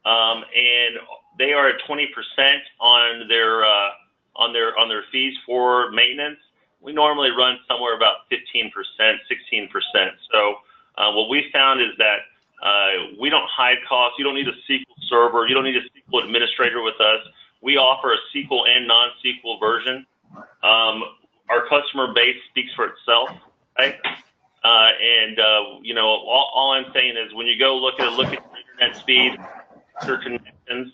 and they are at 20% on their fees for maintenance. We normally run somewhere about 15%, 16%. So what we found is that we don't hide costs. You don't need a SQL server. You don't need a SQL administrator with us. We offer a SQL and non-SQL version. Our customer base speaks for itself, right? You know, all I'm saying is when you go look at your internet speed, your connections,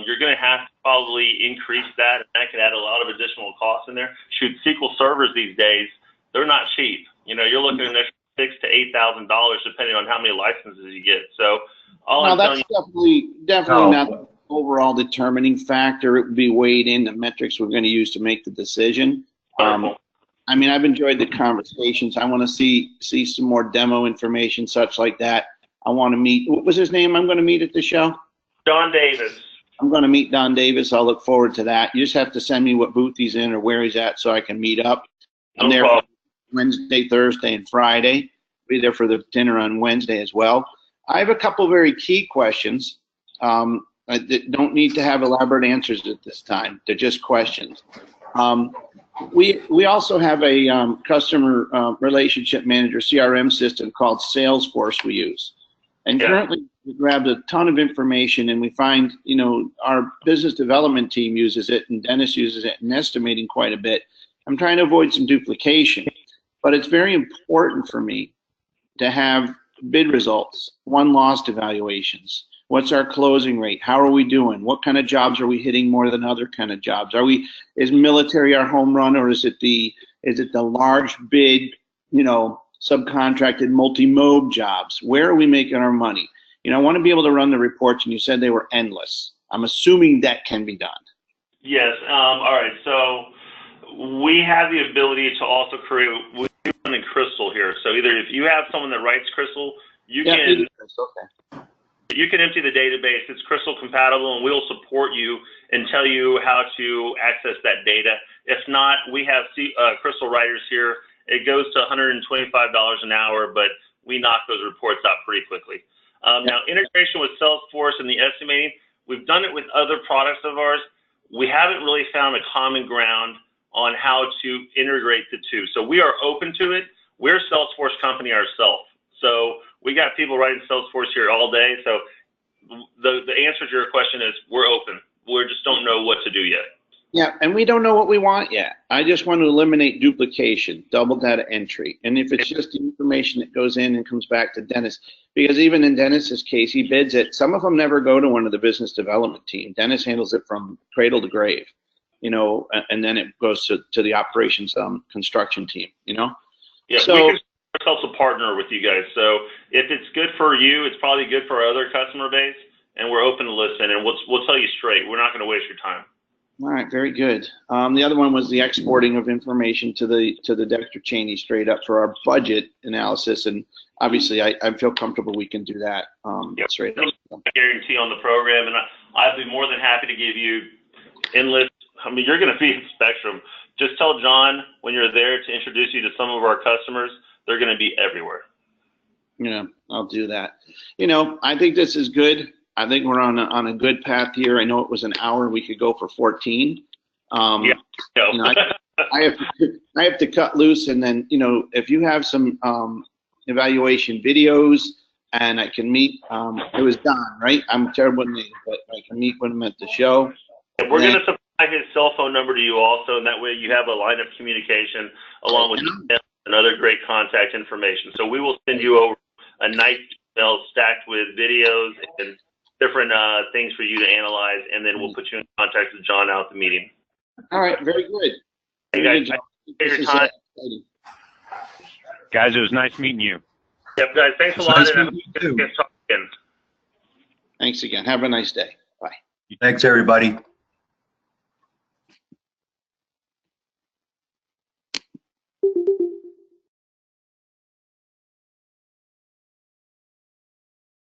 you're going to have to probably increase that, and that could add a lot of additional costs in there. Shoot, SQL servers these days, they're not cheap. You know, you're looking at an extra $6,000 to $8,000 depending on how many licenses you get. So that's definitely not the overall determining factor. It would be weighed in the metrics we're going to use to make the decision. I mean, I've enjoyed the conversations. I want to see some more demo information, such like that. I want to meet, what was his name I'm going to meet at the show? Don Davis. I'm going to meet Don Davis. I'll look forward to that. You just have to send me what booth he's in or where he's at so I can meet up. I'm there for Wednesday, Thursday, and Friday. Be there for the dinner on Wednesday as well. I have a couple very key questions that don't need to have elaborate answers at this time. They're just questions. We also have a customer relationship manager CRM system called Salesforce we use. And currently we grabbed a ton of information, and we find, you know, our business development team uses it and Dennis uses it and estimating quite a bit. I'm trying to avoid some duplication, but it's very important for me to have bid results, won-lost evaluations. What's our closing rate? How are we doing? What kind of jobs are we hitting more than other kind of jobs? Is military our home run, or is it the large bid, you know, subcontracted multi-mode jobs? Where are we making our money? You know, I want to be able to run the reports, and you said they were endless. I'm assuming that can be done. Yes. All right. So we have the ability to also create. We do one in Crystal here. So either if you have someone that writes Crystal, you can empty the database. It's Crystal compatible, and we'll support you and tell you how to access that data. If not, we have Crystal writers here. It goes to $125 an hour, but we knock those reports out pretty quickly. Now, integration with Salesforce and the estimating, we've done it with other products of ours. We haven't really found a common ground on how to integrate the two. So we are open to it. We're a Salesforce company ourselves. So we got people writing Salesforce here all day. So the answer to your question is we're open. We just don't know what to do yet. Yeah, and we don't know what we want yet. I just want to eliminate duplication, double data entry. And if it's just the information that goes in and comes back to Dennis, because even in Dennis's case, he bids it. Some of them never go to one of the business development team. Dennis handles it from cradle to grave, you know, and then it goes to the operations construction team, you know? Yeah, so we consider ourselves a partner with you guys. So if it's good for you, it's probably good for our other customer base, and we're open to listen, and we'll tell you straight. We're not going to waste your time. All right, very good. The other one was the exporting of information to the Dexter Cheney straight up for our budget analysis, and obviously I feel comfortable we can do that straight up. I guarantee on the program, and I'd be more than happy to give you endless. I mean, you're going to be in Spectrum. Just tell John when you're there to introduce you to some of our customers. They're going to be everywhere. Yeah, I'll do that. You know, I think this is good. I think we're on a good path here. I know it was an hour. We could go for 14. You know, I have to cut loose, and then, you know, if you have some evaluation videos, and I can meet. It was Don, right? I'm terrible with names, but I can meet with him at the show. And we're going to supply his cell phone number to you also, and that way you have a line of communication along with email and other great contact information. So we will send you over a nice email stacked with videos and different things for you to analyze, and then we'll put you in contact with John out at the meeting. All right, very good. Hey guys, guys, it was nice meeting you. Yep, guys, thanks a It's lot. nice And I meeting hope you you too. get talking again. Thanks again. Have a nice day. Bye. Thanks, everybody.